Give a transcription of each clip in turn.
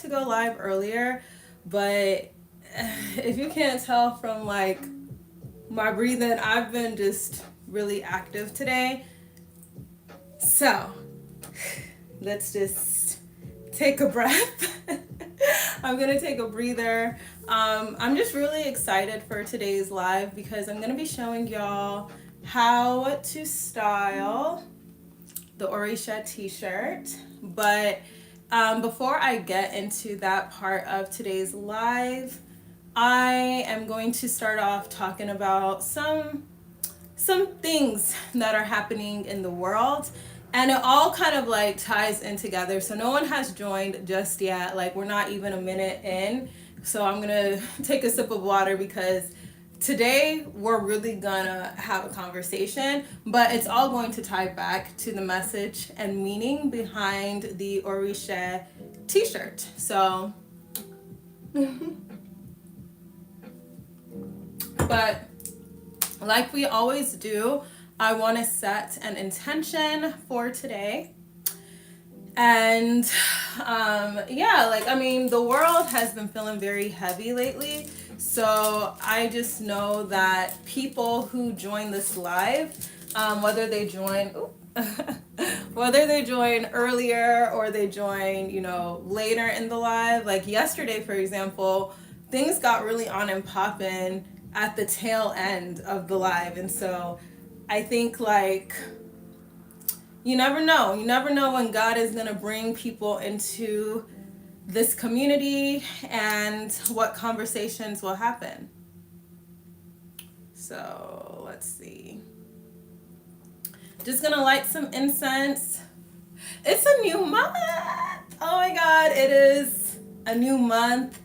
to go live earlier, but if you can't tell from like my breathing, I've been just really active today. So let's just take a breath. I'm gonna take a breather. I'm just really excited for today's live because I'm gonna be showing y'all how to style the ORITSÉ T-shirt. But before I get into that part of today's live, I am going to start off talking about some things that are happening in the world, and it all kind of like ties in together. So no one has joined just yet, like we're not even a minute in, so I'm gonna take a sip of water because today we're really gonna have a conversation, but it's all going to tie back to the message and meaning behind the ORITSÉ T-shirt. So but like we always do, I want to set an intention for today. And the world has been feeling very heavy lately. So I just know that people who join this live, whether they join earlier or they join, later in the live, like yesterday, for example, things got really on and poppin' at the tail end of the live. And so I think like you never know when God is going to bring people into this community and what conversations will happen. So let's see, just gonna light some incense. It's a new month. Oh my God, it is a new month,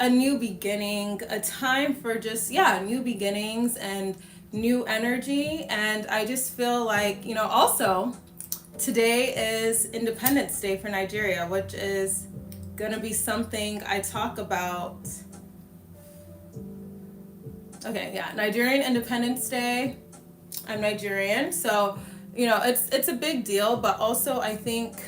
a new beginning, a time for just, new beginnings and new energy. And I just feel like, also today is Independence Day for Nigeria, which is gonna be something I talk about. Okay, Nigerian Independence Day. I'm Nigerian, so, it's a big deal, but also I think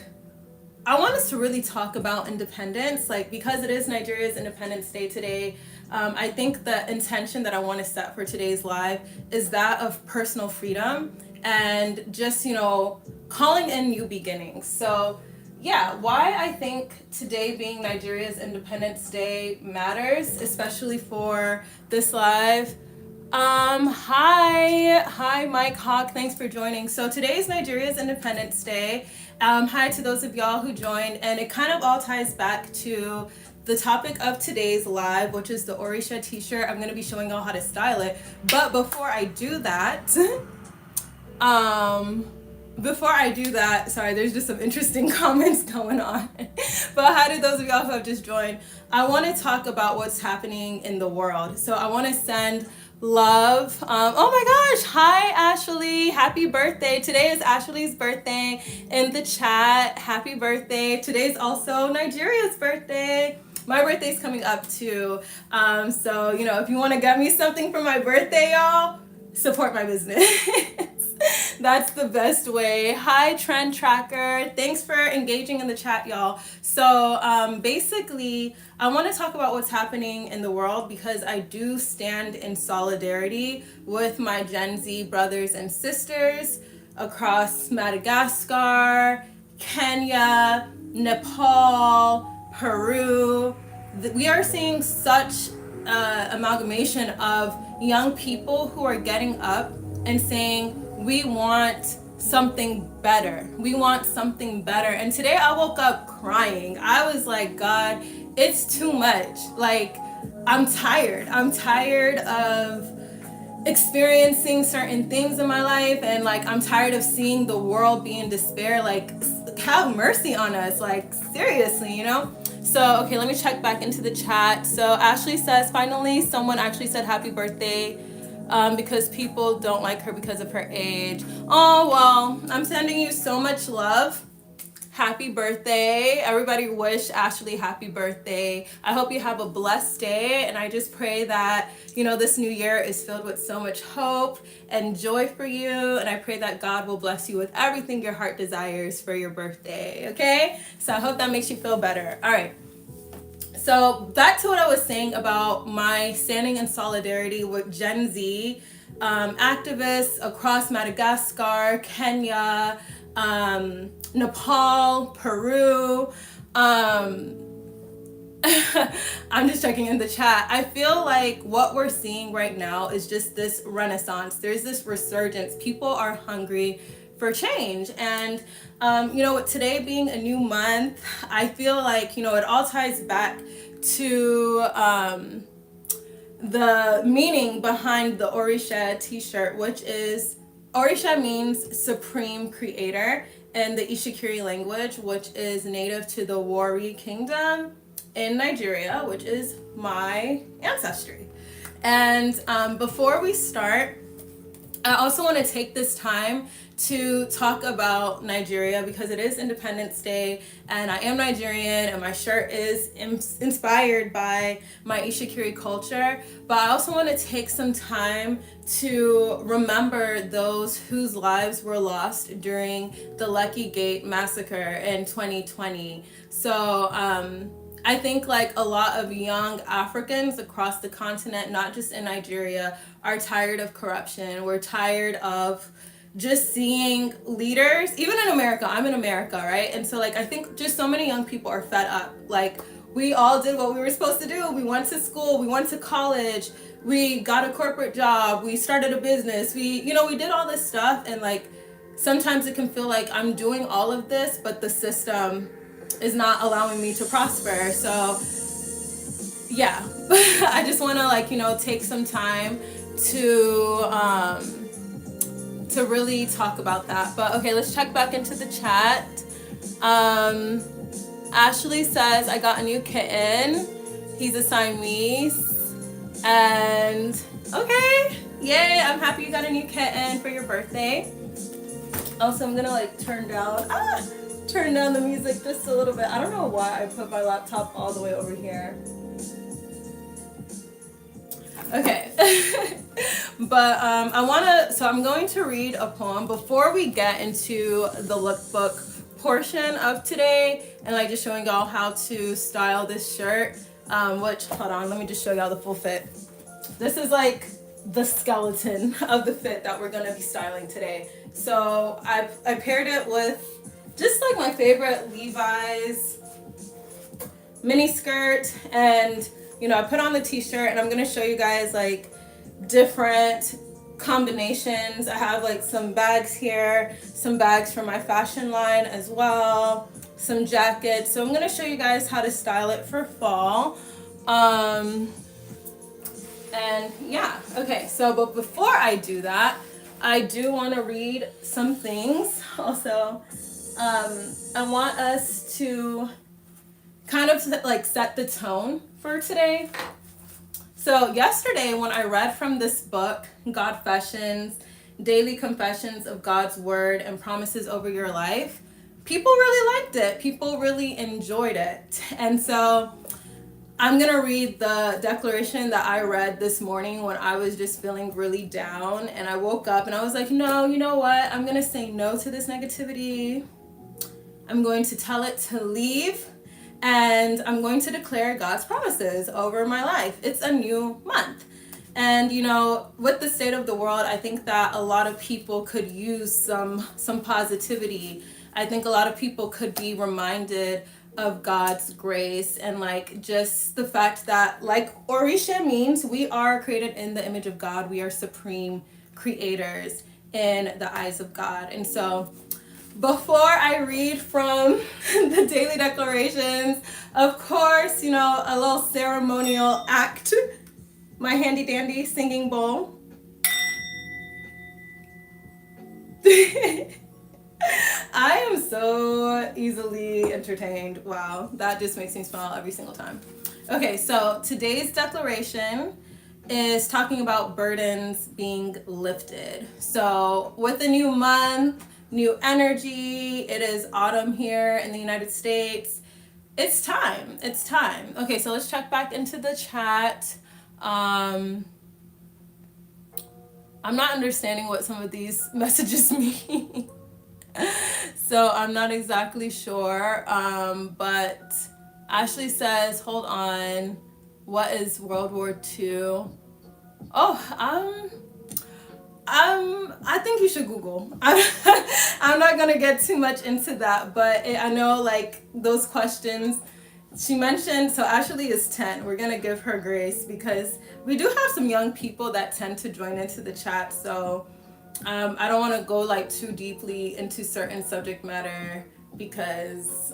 I want us to really talk about independence, like because it is Nigeria's Independence Day today. I think the intention that I want to set for today's live is that of personal freedom and just, calling in new beginnings. So why I think today being Nigeria's Independence Day matters, especially for this live. Hi Mike Hawk, thanks for joining. So today is Nigeria's Independence Day. Hi to those of y'all who joined, and it kind of all ties back to the topic of today's live, which is the ORITSÉ T-shirt. I'm going to be showing y'all how to style it. But before I do that, sorry, there's just some interesting comments going on. But hi to those of y'all who have just joined. I want to talk about what's happening in the world. So I want to send love. Oh my gosh, hi Ashley, happy birthday. Today is Ashley's birthday in the chat. Happy birthday. Today's also Nigeria's birthday. My birthday's coming up too. So, if you want to get me something for my birthday, y'all, support my business. That's the best way. Hi, Trend Tracker. Thanks for engaging in the chat, y'all. So basically, I want to talk about what's happening in the world because I do stand in solidarity with my Gen Z brothers and sisters across Madagascar, Kenya, Nepal, Peru. We are seeing such amalgamation of young people who are getting up and saying, we want something better. We want something better. And today I woke up crying. I was like, God, it's too much. Like, I'm tired. I'm tired of experiencing certain things in my life. And like, I'm tired of seeing the world be in despair. Like, have mercy on us. Like, seriously, So, okay, let me check back into the chat. So Ashley says, finally, someone actually said happy birthday. Because people don't like her because of her age. Oh, well, I'm sending you so much love. Happy birthday. Everybody wish Ashley happy birthday. I hope you have a blessed day. And I just pray that, this new year is filled with so much hope and joy for you. And I pray that God will bless you with everything your heart desires for your birthday. Okay? So I hope that makes you feel better. All right. So back to what I was saying about my standing in solidarity with Gen Z activists across Madagascar, Kenya, Nepal, Peru. I'm just checking in the chat. I feel like what we're seeing right now is just this renaissance. There's this resurgence. People are hungry for change. And, with today being a new month, I feel like, it all ties back to the meaning behind the ORITSÉ T-Shirt, which is, ORITSÉ means supreme creator in the Itsekiri language, which is native to the Wari kingdom in Nigeria, which is my ancestry. And before we start, I also want to take this time to talk about Nigeria because it is Independence Day and I am Nigerian and my shirt is inspired by my Itsekiri culture. But I also want to take some time to remember those whose lives were lost during the Lekki Gate Massacre in 2020. So I think like a lot of young Africans across the continent, not just in Nigeria, are tired of corruption. We're tired of just seeing leaders, even in America. I'm in America, right? And so like I think just so many young people are fed up. Like we all did what we were supposed to do. We went to school, we went to college, we got a corporate job, we started a business, we did all this stuff, and like sometimes it can feel like I'm doing all of this, but the system is not allowing me to prosper. So yeah, I just want to take some time to really talk about that. But okay, let's check back into the chat. Ashley says, I got a new kitten. He's a Siamese. And okay, yay, I'm happy you got a new kitten for your birthday. Also, I'm gonna turn down the music just a little bit. I don't know why I put my laptop all the way over here. Okay. But I'm going to read a poem before we get into the lookbook portion of today and just showing y'all how to style this shirt, which, hold on, let me just show y'all the full fit. This is the skeleton of the fit that we're gonna be styling today. So I paired it with just my favorite Levi's mini skirt, and I put on the t-shirt, and I'm gonna show you guys different combinations. I have some bags here, some bags from my fashion line as well, some jackets. So I'm gonna show you guys how to style it for fall. And yeah, okay, so but before I do that, I do want to read some things. Also, I want us to kind of set the tone for today. So yesterday when I read from this book, God Fashions, Daily Confessions of God's Word and Promises Over Your Life, people really liked it. People really enjoyed it. And so I'm going to read the declaration that I read this morning when I was just feeling really down. And I woke up and I was like, no, you know what? I'm going to say no to this negativity. I'm going to tell it to leave. And I'm going to declare God's promises over my life. It's a new month. And, with the state of the world, I think that a lot of people could use some positivity. I think a lot of people could be reminded of God's grace and just the fact that ORITSÉ means we are created in the image of God. We are supreme creators in the eyes of God. And so before I read from the daily declarations, of course, a little ceremonial act, my handy dandy singing bowl. I am so easily entertained. Wow, that just makes me smile every single time. Okay, so today's declaration is talking about burdens being lifted. So with a new month, new energy, it is autumn here in the United States. It's time. Okay, so let's check back into the chat. I'm not understanding what some of these messages mean. So I'm not exactly sure, but Ashley says, hold on, what is World War II? Oh, I think you should Google. I'm not gonna get too much into that, but I know like those questions she mentioned. So Ashley is 10. We're gonna give her grace because we do have some young people that tend to join into the chat. So I don't want to go like too deeply into certain subject matter because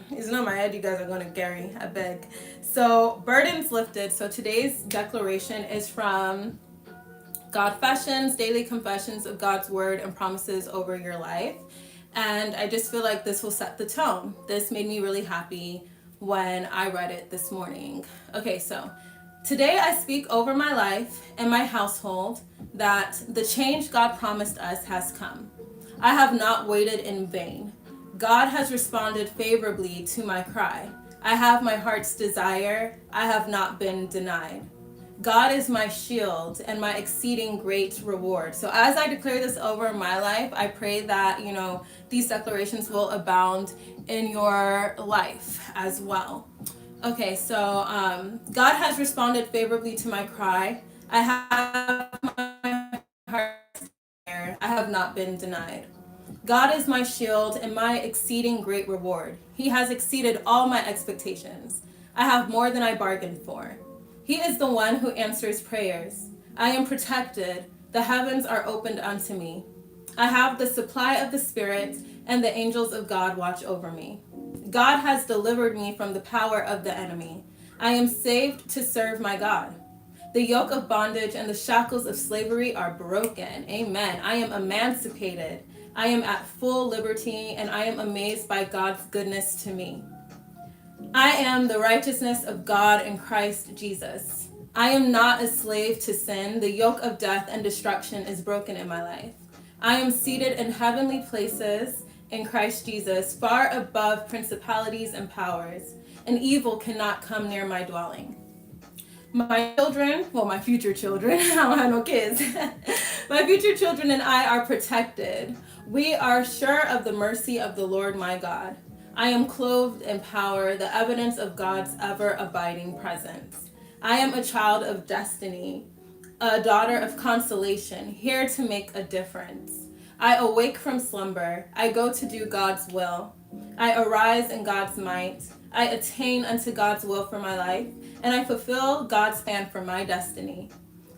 it's not my head. You guys are gonna Gary, I beg. So burdens lifted. So today's declaration is from God Fashions, Daily Confessions of God's Word and Promises over Your Life. And I just feel like this will set the tone. This made me really happy when I read it this morning. Okay, so today I speak over my life and my household that the change God promised us has come. I have not waited in vain. God has responded favorably to my cry. I have my heart's desire. I have not been denied. God is my shield and my exceeding great reward. So as I declare this over my life, I pray that, these declarations will abound in your life as well. Okay, so God has responded favorably to my cry. I have my heart's desire. I have not been denied. God is my shield and my exceeding great reward. He has exceeded all my expectations. I have more than I bargained for. He is the one who answers prayers. I am protected. The heavens are opened unto me. I have the supply of the Spirit, and the angels of God watch over me. God has delivered me from the power of the enemy. I am saved to serve my God. The yoke of bondage and the shackles of slavery are broken. Amen. I am emancipated. I am at full liberty, and I am amazed by God's goodness to me. I am the righteousness of God in Christ Jesus. I am not a slave to sin. The yoke of death and destruction is broken in my life. I am seated in heavenly places in Christ Jesus, far above principalities and powers, and evil cannot come near my dwelling. My children, my future children, I don't have no kids. My future children and I are protected. We are sure of the mercy of the Lord my God. I am clothed in power, the evidence of God's ever-abiding presence. I am a child of destiny, a daughter of consolation, here to make a difference. I awake from slumber. I go to do God's will. I arise in God's might. I attain unto God's will for my life, and I fulfill God's plan for my destiny.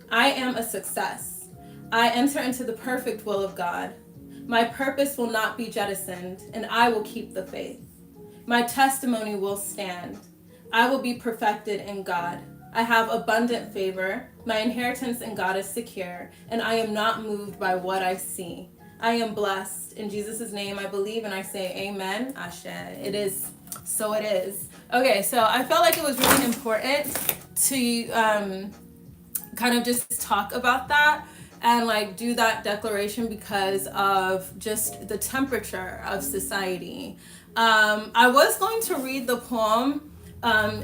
I am a success. I enter into the perfect will of God. My purpose will not be jettisoned, and I will keep the faith. My testimony will stand. I will be perfected in God. I have abundant favor. My inheritance in God is secure, and I am not moved by what I see. I am blessed. In Jesus' name I believe, and I say amen. Ashe. It is. So it is. Okay, so I felt like it was really important to kind of just talk about that and like do that declaration because of just the temperature of society. I was going to read the poem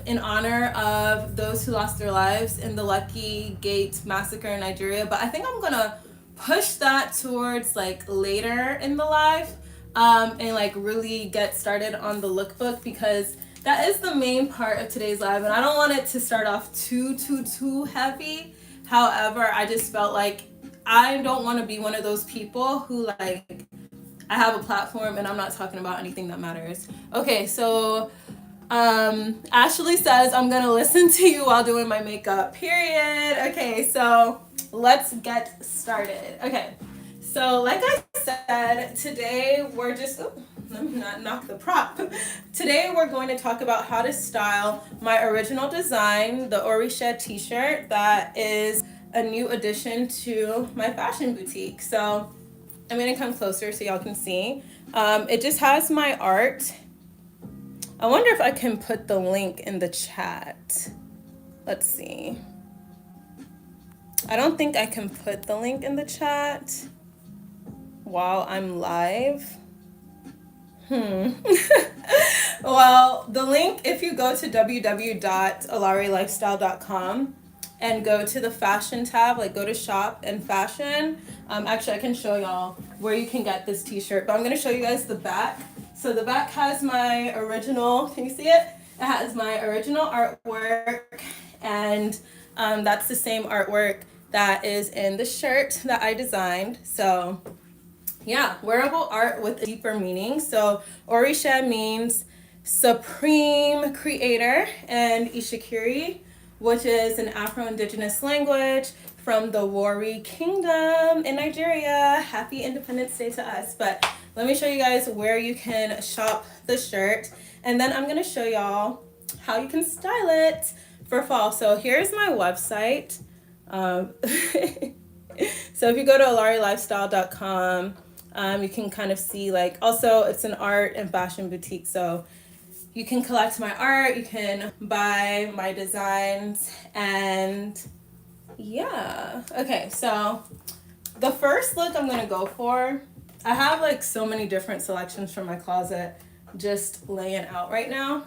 in honor of those who lost their lives in the Lekki Gate Massacre in Nigeria, but I think I'm gonna push that towards like later in the live and like really get started on the lookbook because that is the main part of today's live, and I don't want it to start off too heavy. However, I just felt like I don't want to be one of those people who like I have a platform and I'm not talking about anything that matters. Okay, so Ashley says I'm gonna listen to you while doing my makeup, period. Okay, so let's get started. Okay, so like I said, today we're just, let me not knock the prop. Today we're going to talk about how to style my original design, the ORITSÉ T-Shirt, that is a new addition to my fashion boutique. So I'm gonna come closer so y'all can see. It just has my art. I wonder if I can put the link in the chat. Let's see. I don't think I can put the link in the chat while I'm live. Well, the link, if you go to www.alaerelifestyle.com and go to the fashion tab, like go to shop and fashion. Actually, I can show y'all where you can get this t-shirt, but I'm gonna show you guys the back. So the back has my original, can you see it? It has my original artwork, and that's the same artwork that is in the shirt that I designed. So yeah, wearable art with a deeper meaning. So ORITSÉ means supreme creator, and Itsekiri, which is an Afro-Indigenous language from the Warri Kingdom in Nigeria. Happy Independence Day to us. But let me show you guys where you can shop the shirt, and then I'm gonna show y'all how you can style it for fall. So here's my website. So if you go to ALAERELifestyle.com, you can kind of see, like, also it's an art and fashion boutique, so you can collect my art, you can buy my designs, and yeah. Okay, so the first look I'm gonna go for, I have like so many different selections from my closet just laying out right now.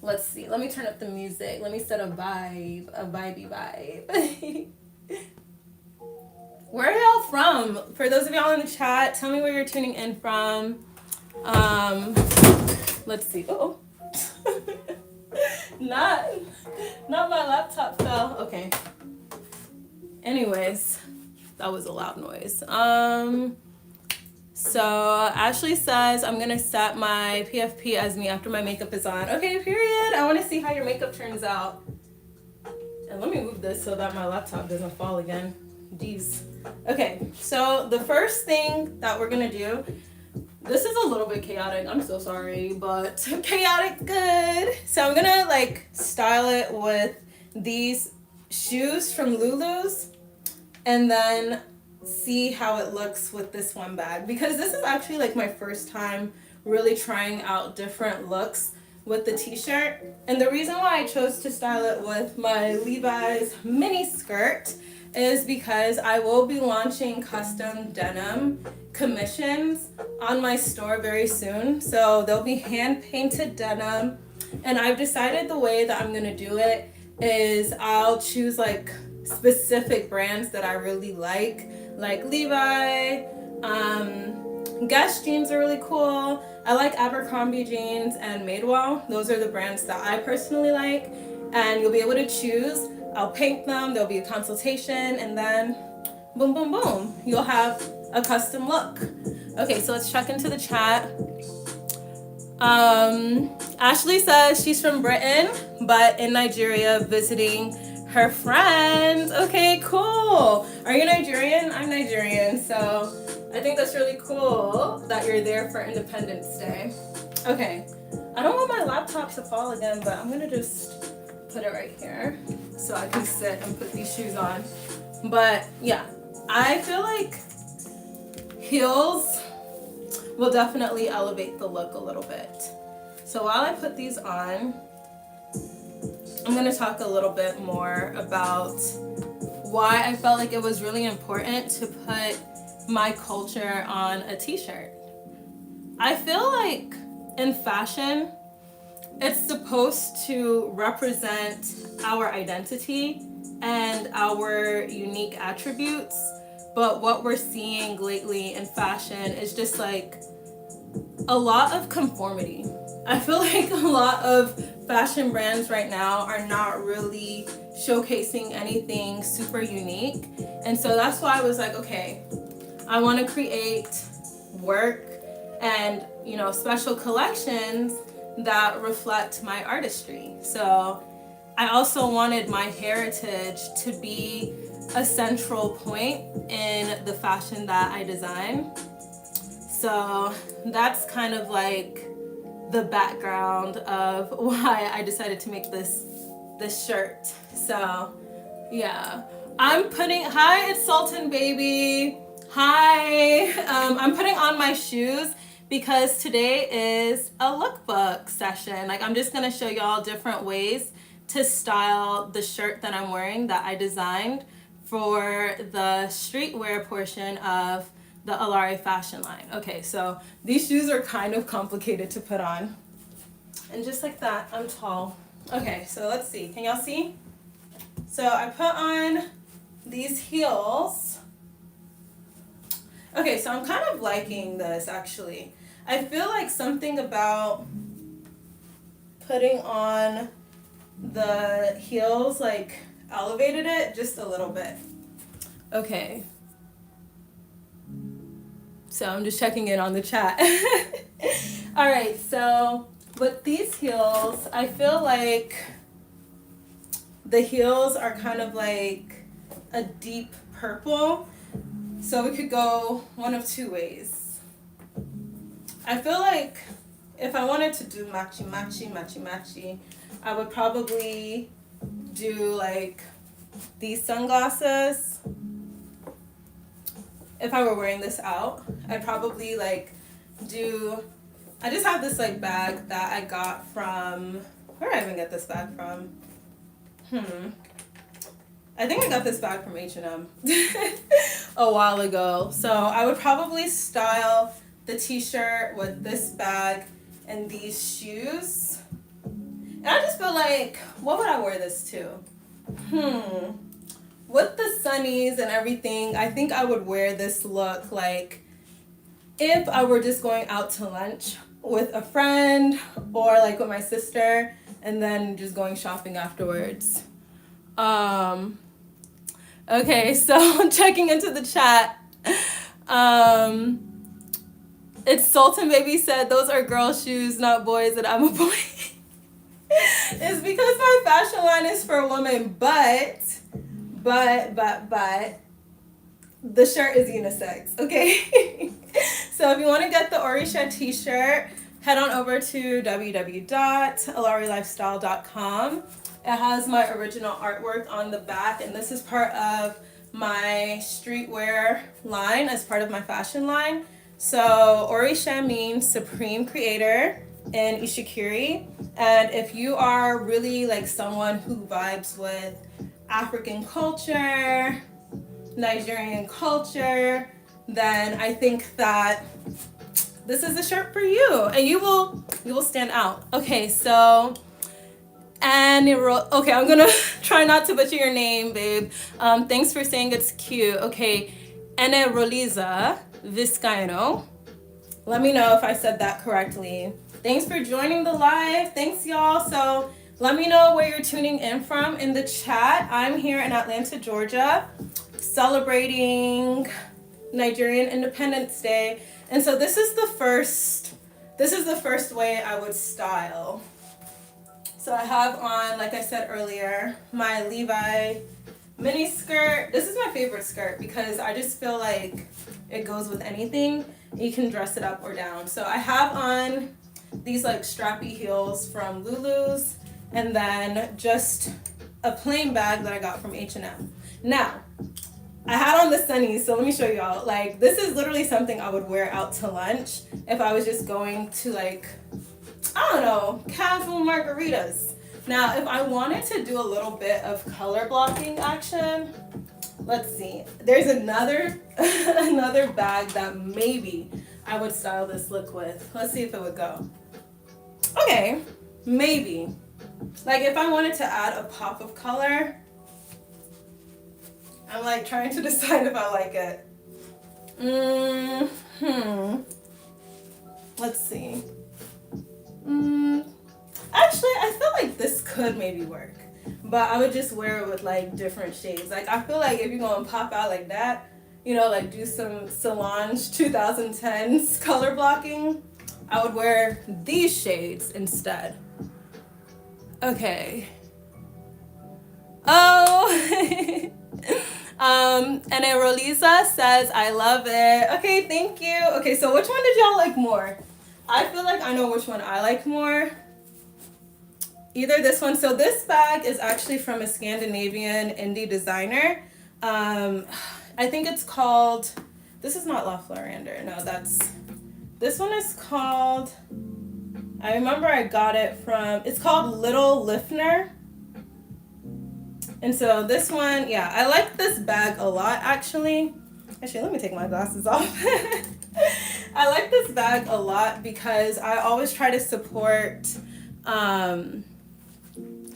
Let's see, let me turn up the music. Let me set a vibe, a vibey vibe. Where are y'all from? For those of y'all in the chat, tell me where you're tuning in from. Let's see. Oh, not my laptop fell. Okay. Anyways, that was a loud noise. So Ashley says I'm gonna set my PFP as me after my makeup is on. Okay, period. I want to see how your makeup turns out. And let me move this so that my laptop doesn't fall again. Jeez. Okay, so the first thing that we're gonna do, this is a little bit chaotic, I'm so sorry, but chaotic good. So I'm gonna like style it with these shoes from Lulus, and then see how it looks with this one bag, because this is actually like my first time really trying out different looks with the t-shirt. And the reason why I chose to style it with my Levi's mini skirt is because I will be launching custom denim commissions on my store very soon. So there'll be hand painted denim, and I've decided the way that I'm gonna do it is I'll choose like specific brands that I really like Levi, Guess jeans are really cool. I like Abercrombie jeans and Madewell. Those are the brands that I personally like, and you'll be able to choose. I'll paint them, there'll be a consultation, and then boom, boom, boom, you'll have a custom look. Okay, so let's check into the chat. Ashley says she's from Britain, but in Nigeria visiting her friends. Okay, cool. Are you Nigerian? I'm Nigerian, so I think that's really cool that you're there for Independence Day. Okay, I don't want my laptop to fall again, but I'm gonna just put it right here so I can sit and put these shoes on. But yeah, I feel like heels will definitely elevate the look a little bit. So while I put these on, I'm going to talk a little bit more about why I felt like it was really important to put my culture on a t-shirt. I feel like in fashion, it's supposed to represent our identity and our unique attributes, but what we're seeing lately in fashion is just like a lot of conformity. I feel like a lot of fashion brands right now are not really showcasing anything super unique. And so that's why I was like, okay, I want to create work and, you know, special collections that reflect my artistry. So I also wanted my heritage to be a central point in the fashion that I design. So that's kind of like the background of why I decided to make this shirt. So yeah, I'm putting, hi, it's Sultan Baby. Hi, I'm putting on my shoes because today is a lookbook session. Like, I'm just gonna show y'all different ways to style the shirt that I'm wearing that I designed for the streetwear portion of the ALAERE fashion line. Okay, so these shoes are kind of complicated to put on. And just like that, I'm tall. Okay, so let's see, can y'all see? So I put on these heels. Okay, so I'm kind of liking this actually. I feel like something about putting on the heels, like, elevated it just a little bit. Okay. So I'm just checking in on the chat. All right, so with these heels, I feel like the heels are kind of like a deep purple. So we could go one of two ways. I feel like if I wanted to do matchy, I would probably do like these sunglasses. If I were wearing this out, I'd probably like do, I just have this like bag that I got from, where did I even get this bag from? I think I got this bag from H&M a while ago. So I would probably style the t-shirt with this bag and these shoes. And I just feel like, what would I wear this to? With the sunnies and everything, I think I would wear this look like if I were just going out to lunch with a friend or like with my sister and then just going shopping afterwards. Okay, so checking into the chat. It's Sultan Baby said, those are girl shoes, not boys, and I'm a boy. It's because my fashion line is for women, but the shirt is unisex, okay? So if you want to get the ORITSÉ T-Shirt, head on over to www.alaerelifestyle.com. It has my original artwork on the back, and this is part of my streetwear line as part of my fashion line. So ORITSÉ means Supreme Creator in Itsekiri, and if you are really like someone who vibes with African culture, Nigerian culture, then I think that this is a shirt for you, and you will stand out. Okay, so okay, I'm gonna try not to butcher your name, babe. Thanks for saying it's cute. Okay, Ene Roliza Vizcaino. Let me know if I said that correctly. Thanks for joining the live. Thanks, y'all. So let me know where you're tuning in from in the chat. I'm here in Atlanta, Georgia, celebrating Nigerian Independence Day. And so this is the first way I would style. So I have on, like I said earlier, my Levi mini skirt. This is my favorite skirt because I just feel like it goes with anything. You can dress it up or down. So I have on these like strappy heels from Lulus, and then just a plain bag that I got from H&M. Now, I had on the sunnies, so let me show y'all. Like, this is literally something I would wear out to lunch if I was just going to like, I don't know, casual margaritas. Now, if I wanted to do a little bit of color blocking action, let's see. There's another bag that maybe I would style this look with. Let's see if it would go. Okay, maybe. Like if I wanted to add a pop of color, I'm like trying to decide if I like it. Let's see. Actually, I feel like this could maybe work, but I would just wear it with like different shades. Like I feel like if you're gonna pop out like that, you know, like do some Solange 2010s color blocking, I would wear these shades instead. Okay. Oh. And then Rolisa says, I love it. Okay, thank you. Okay, so which one did y'all like more? I feel like I know which one I like more. Either this one. So this bag is actually from a Scandinavian indie designer. I think it's called, this is not La Florender. No, this one is called, I remember I got it from, it's called Little Lifner. And so this one, yeah, I like this bag a lot, actually. Actually, let me take my glasses off. I like this bag a lot because I always try to support, sorry,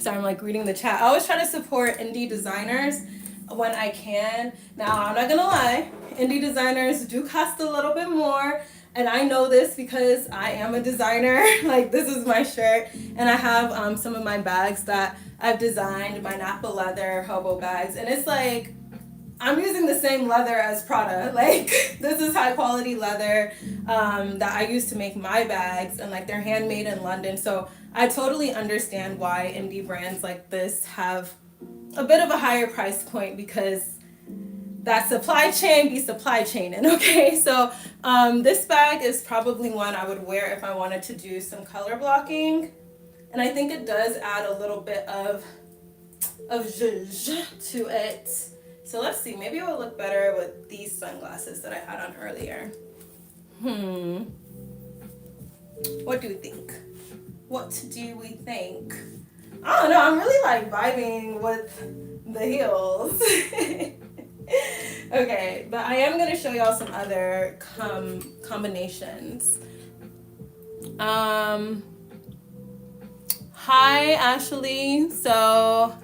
I'm like reading the chat. I always try to support indie designers when I can. Now, I'm not gonna lie, indie designers do cost a little bit more, And I know this because I am a designer. Like, this is my shirt. And I have some of my bags that I've designed, my Nappa leather Hobo bags. And it's like, I'm using the same leather as Prada. Like, this is high quality leather that I use to make my bags, and like they're handmade in London. So I totally understand why indie brands like this have a bit of a higher price point, because that supply chain be supply chaining, okay? So this bag is probably one I would wear if I wanted to do some color blocking. And I think it does add a little bit of zhuzh to it. So let's see, maybe it will look better with these sunglasses that I had on earlier. What do we think? What do we think? I don't know, I'm really like vibing with the heels. Okay, but I am gonna show y'all some other combinations. Hi, Ashley. So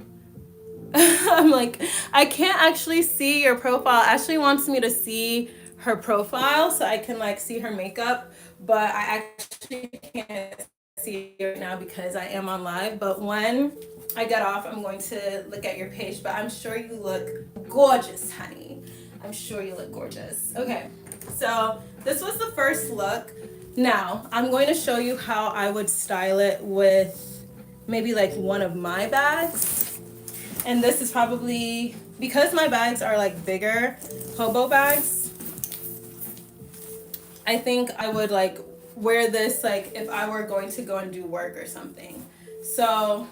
I'm like, I can't actually see your profile. Ashley wants me to see her profile so I can like see her makeup, but I actually can't see it right now because I am on live. But when I get off, I'm going to look at your page, but I'm sure you look gorgeous, honey. I'm sure you look gorgeous. Okay, so this was the first look. Now, I'm going to show you how I would style it with maybe like one of my bags. And this is probably, because my bags are like bigger Hobo bags, I think I would like wear this like if I were going to go and do work or something. So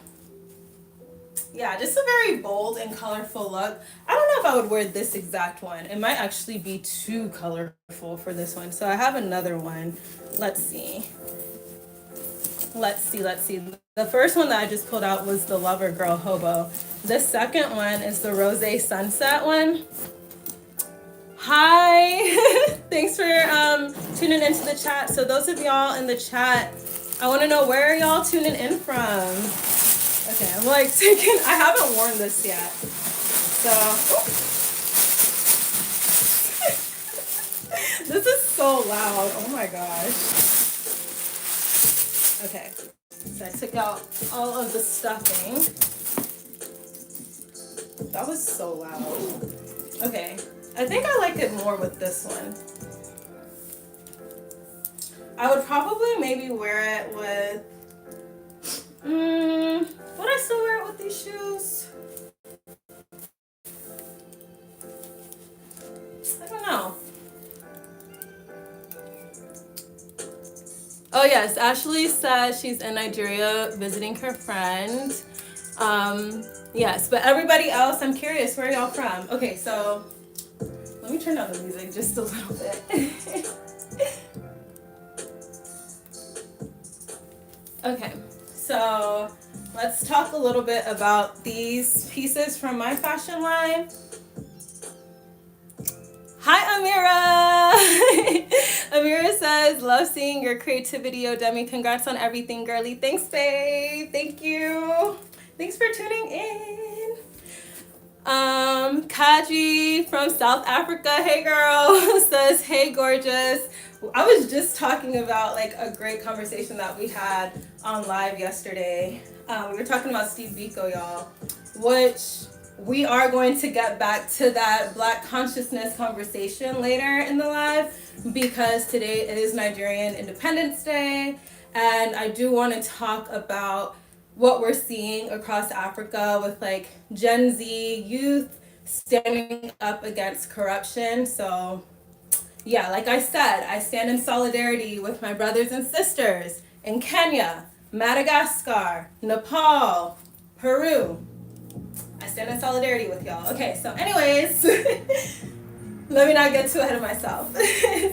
yeah, just a very bold and colorful look. I don't know if I would wear this exact one. It might actually be too colorful for this one. So I have another one. Let's see. Let's see. The first one that I just pulled out was the Lover Girl Hobo. The second one is the Rosé Sunset one. Hi. Thanks for tuning into the chat. So those of y'all in the chat, I want to know, where are y'all tuning in from? Okay, I'm like thinking, I haven't worn this yet. So, this is so loud. Oh my gosh. Okay, so I took out all of the stuffing. That was so loud. Okay, I think I like it more with this one. I would probably maybe wear it with, would I still wear it with these shoes? I don't know. Oh yes, Ashley says she's in Nigeria visiting her friend. Yes, but everybody else, I'm curious, where are y'all from? Okay, so let me turn down the music just a little bit. Okay, so let's talk a little bit about these pieces from my fashion line. Hi, Amira. Amira says, love seeing your creativity, Odemi. Congrats on everything, girly. Thanks, babe. Thank you. Thanks for tuning in. Kaji from South Africa, hey girl, says, hey gorgeous. I was just talking about like a great conversation that we had on live yesterday. We were talking about Steve Biko, y'all, which we are going to get back to that Black consciousness conversation later in the live, because today is Nigerian Independence Day, and I do want to talk about what we're seeing across Africa with like Gen Z youth standing up against corruption. So yeah, like I said, I stand in solidarity with my brothers and sisters in Kenya, Madagascar, Nepal, Peru. I stand in solidarity with y'all. Okay, so anyways, let me not get too ahead of myself.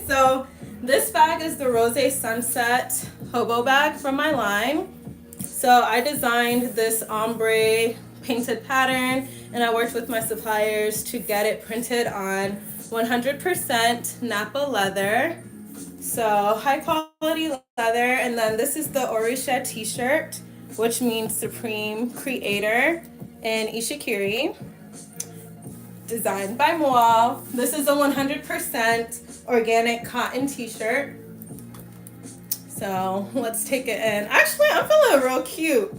So this bag is the Rosé Sunset Hobo bag from my line. So I designed this ombre painted pattern, and I worked with my suppliers to get it printed on 100% Nappa leather. So high quality leather. And then this is the ORITSÉ T-Shirt, which means Supreme Creator in Itsekiri, designed by moi. This is a 100% organic cotton T-shirt. So let's take it in. Actually, I'm feeling real cute.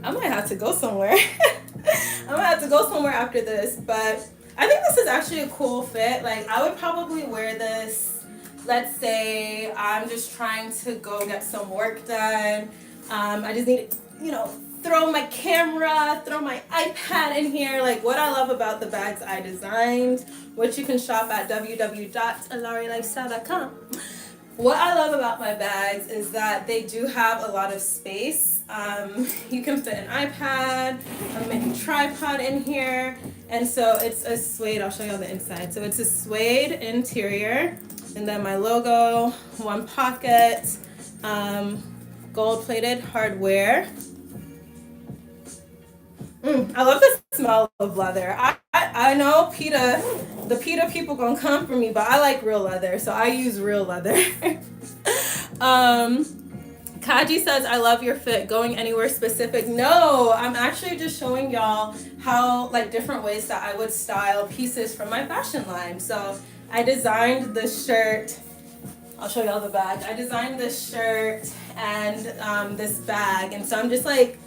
I might have to go somewhere. I might have to go somewhere after this, but I think this is actually a cool fit. Like, I would probably wear this, let's say I'm just trying to go get some work done. I just need to, throw my camera, throw my iPad in here. Like, what I love about the bags I designed, which you can shop at www.alaerelifestyle.com. What I love about my bags is that they do have a lot of space. You can fit an iPad, a mini tripod in here, and so it's a suede. I'll show you on the inside. So it's a suede interior, and then my logo, one pocket, gold-plated hardware. I love the smell of leather. I know the PETA people gonna come for me, but I like real leather, so I use real leather. Kaji says, I love your fit. Going anywhere specific? No, I'm actually just showing y'all how, like, different ways that I would style pieces from my fashion line. So I designed this shirt. I'll show y'all the bag. I designed this shirt and this bag, and so I'm just like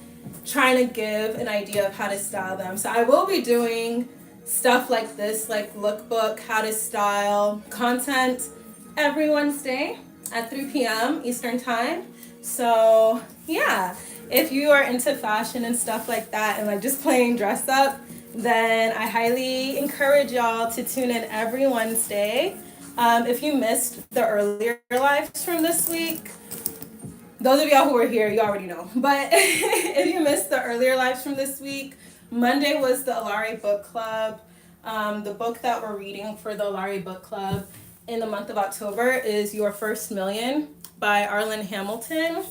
trying to give an idea of how to style them. So I will be doing stuff like this, like lookbook, how to style content every Wednesday at 3 p.m. Eastern time. So yeah, if you are into fashion and stuff like that and like just plain dress up, then I highly encourage y'all to tune in every Wednesday. If you missed the earlier lives from this week, those of y'all who were here, you already know. But if you missed the earlier lives from this week, Monday was the ALAERE Book Club. The book that we're reading for the ALAERE Book Club in the month of October is Your First Million by Arlen Hamilton.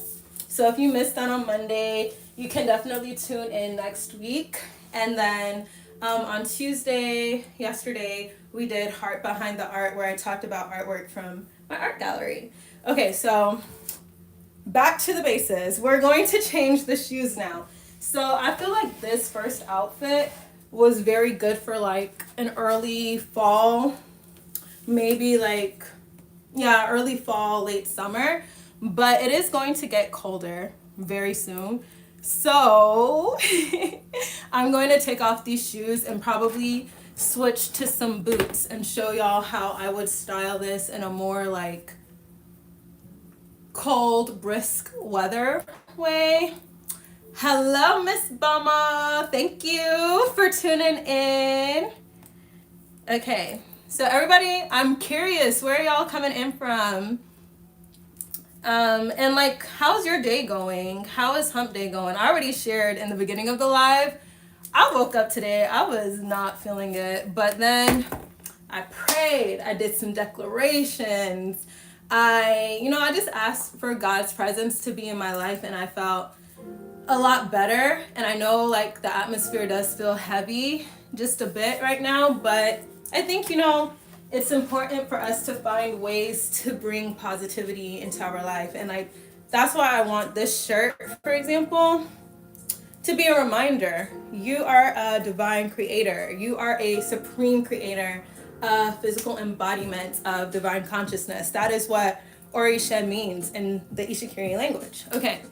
So if you missed that on Monday, you can definitely tune in next week. And then on Tuesday, yesterday, we did Heart Behind the Art, where I talked about artwork from my art gallery. Okay, so back to the bases. We're going to change the shoes now. So I feel like this first outfit was very good for like an early fall, maybe like, yeah, early fall, late summer, but it is going to get colder very soon. So I'm going to take off these shoes and probably switch to some boots and show y'all how I would style this in a more like cold, brisk weather way. Hello, Miss Bama. Thank you for tuning in. Okay, so everybody, I'm curious, where are y'all coming in from? And like, how's your day going? How is hump day going? I already shared in the beginning of the live. I woke up today, I was not feeling it, but then I prayed, I did some declarations. I just asked for God's presence to be in my life, and I felt a lot better. And I know like the atmosphere does feel heavy just a bit right now, but I think, it's important for us to find ways to bring positivity into our life. And like, that's why I want this shirt, for example, to be a reminder. You are a divine creator. You are a supreme creator, a physical embodiment of divine consciousness. That is what ORITSÉ means in the Itsekiri language. Okay.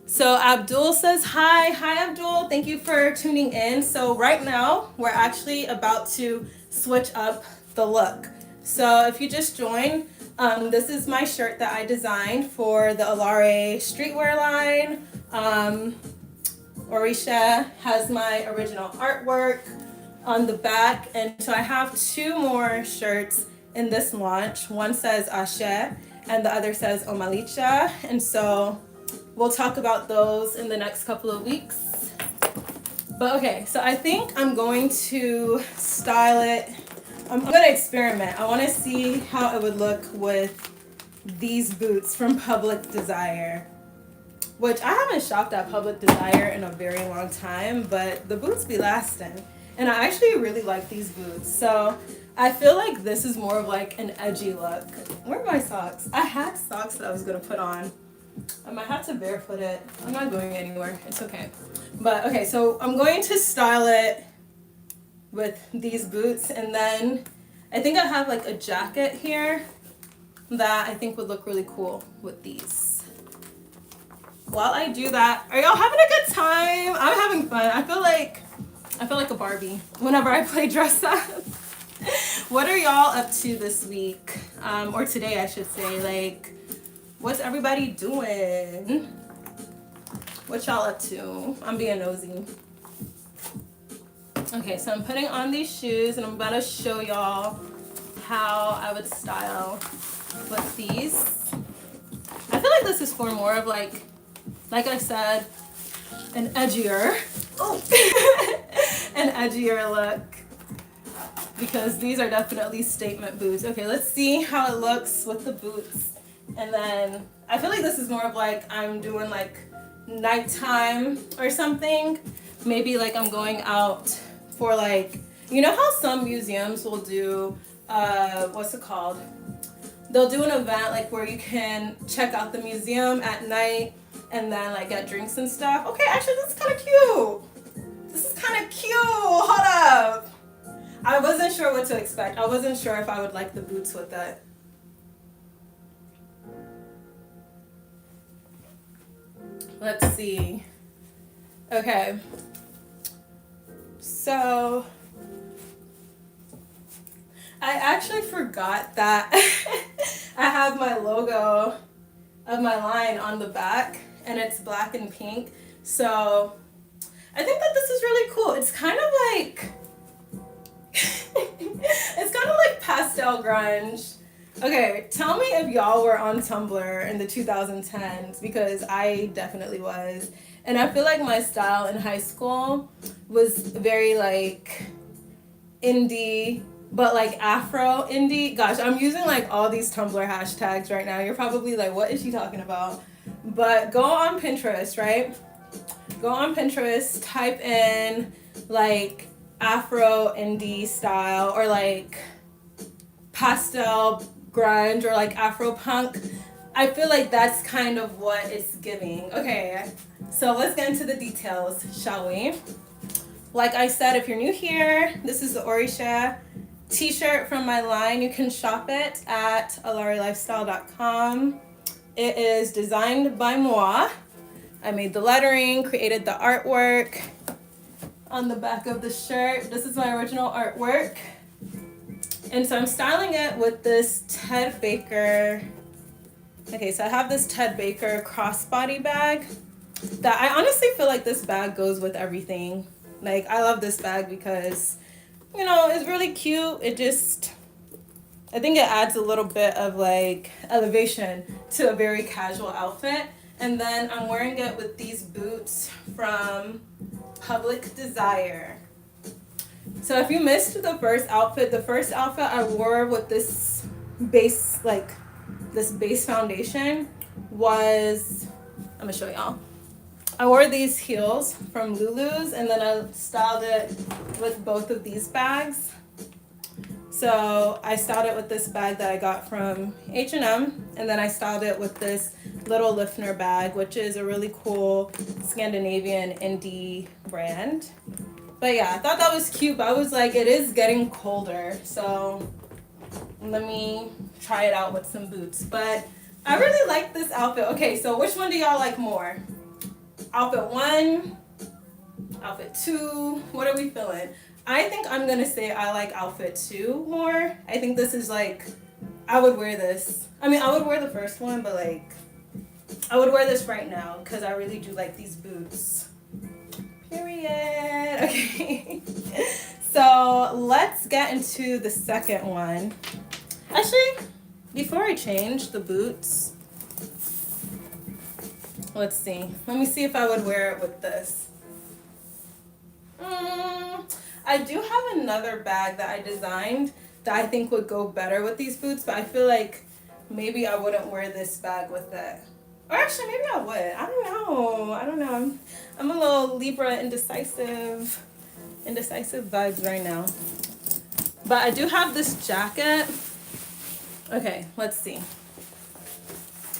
So Abdul says, hi Abdul, thank you for tuning in. So right now we're actually about to switch up the look. So if you just joined, this is my shirt that I designed for the ALAERE streetwear line. ORITSÉ has my original artwork on the back, and so I have two more shirts in this launch. One says Ashe and the other says Omalicha, and so we'll talk about those in the next couple of weeks. But okay, so I think I'm going to style it. I'm going to experiment. I want to see how it would look with these boots from Public Desire, which I haven't shopped at Public Desire in a very long time, but the boots be lasting. And I actually really like these boots. So I feel like this is more of like an edgy look. Where are my socks? I had socks that I was going to put on. I might have to barefoot it. I'm not going anywhere. It's okay. But okay, so I'm going to style it with these boots, and then I think I have like a jacket here that I think would look really cool with these. While I do that, are y'all having a good time? I'm having fun. I feel like a Barbie whenever I play dress up. What are y'all up to this week? Or today, I should say. Like, what's everybody doing? What y'all up to? I'm being nosy. Okay, so I'm putting on these shoes and I'm about to show y'all how I would style with these. I feel like this is for more of like I said, an edgier, an edgier look. Because these are definitely statement boots. Okay, let's see how it looks with the boots. And then I feel like this is more of like I'm doing like nighttime or something. Maybe like I'm going out for like, you know how some museums will do, what's it called? They'll do an event like where you can check out the museum at night and then like get drinks and stuff. Okay, actually this is kind of cute. This is kind of cute. Hold up. I wasn't sure what to expect. I wasn't sure if I would like the boots with it. Let's see. Okay. So I actually forgot that I have my logo of my line on the back and it's black and pink. So I think that this is really cool. It's kind of like it's kind of like pastel grunge. Okay, tell me if y'all were on Tumblr in the 2010s, because I definitely was. And I feel like my style in high school was very like indie, but like Afro indie. Gosh, I'm using like all these Tumblr hashtags right now. You're probably like, what is she talking about? But go on Pinterest, right? Go on Pinterest, type in like Afro indie style or like pastel grunge or like Afro punk. I feel like that's kind of what it's giving. Okay, so let's get into the details, shall we? Like I said, if you're new here, this is the ORITSÉ T-Shirt from my line. You can shop it at ALAERELifestyle.com. It is designed by moi. I made the lettering, created the artwork on the back of the shirt. This is my original artwork. And so I'm styling it with this Ted Baker. Okay, so I have this Ted Baker crossbody bag that I honestly feel like this bag goes with everything. Like, I love this bag because, you know, it's really cute. It just, I think it adds a little bit of like elevation to a very casual outfit. And then I'm wearing it with these boots from Public Desire. So if you missed the first outfit I wore with this base, like this base foundation was, I'm gonna show y'all. I wore these heels from Lulus and then I styled it with both of these bags. So I styled it with this bag that I got from H&M, and then I styled it with this little Liftner bag, which is a really cool Scandinavian indie brand. But yeah, I thought that was cute, but I was like, it is getting colder, so let me try it out with some boots. But I really like this outfit. Okay, so which one do y'all like more? Outfit 1, outfit 2, what are we feeling? I think I'm gonna say I like outfit 2 more. I think this is like, I would wear this. I mean, I would wear the first one, but like, I would wear this right now because I really do like these boots. Period. Okay. So let's get into the second one. Actually, before I change the boots, let's see. Let me see if I would wear it with this. I do have another bag that I designed that I think would go better with these boots, but I feel like maybe I wouldn't wear this bag with it. Or actually, maybe I would. I don't know. I'm a little Libra indecisive vibes right now. But I do have this jacket. Okay, let's see.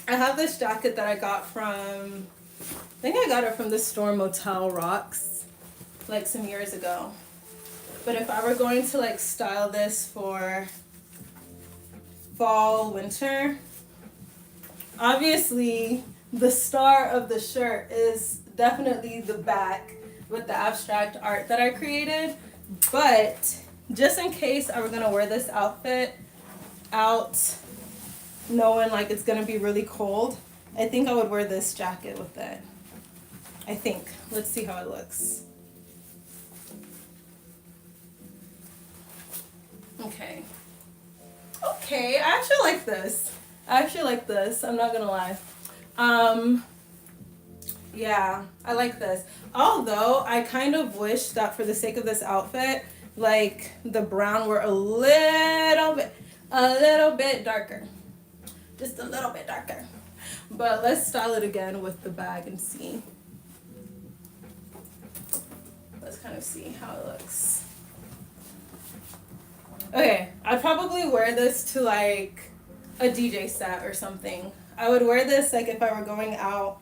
I have this jacket that I got from, I think I got it from the store Motel Rocks, like some years ago. But if I were going to like style this for fall, winter. Obviously, the star of the shirt is definitely the back with the abstract art that I created. But just in case I were gonna wear this outfit out knowing like it's gonna be really cold, I think I would wear this jacket with it. I think. Let's see how it looks. Okay. Okay, I actually like this. I'm not gonna lie. Yeah, I like this. Although I kind of wish that for the sake of this outfit, like the brown were a little bit darker. Just a little bit darker. But let's style it again with the bag and see. Let's kind of see how it looks. Okay, I'd probably wear this to like a DJ set or something. I would wear this like if I were going out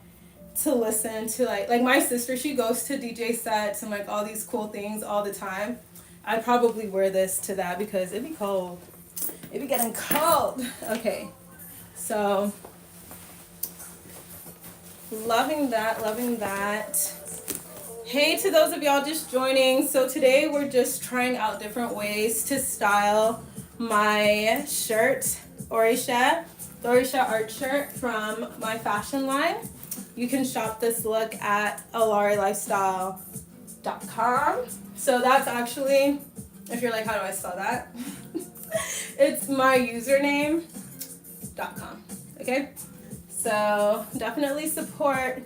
to listen to like my sister, she goes to DJ sets and like all these cool things all the time. I'd probably wear this to that because it'd be cold. It'd be getting cold. Okay, so loving that. Hey to those of y'all just joining. So today we're just trying out different ways to style my shirt, ORITSÉ, the ORITSÉ art shirt from my fashion line. You can shop this look at ALAERELifestyle.com. So that's actually, if you're like, how do I spell that? It's my username.com. Okay? So definitely support.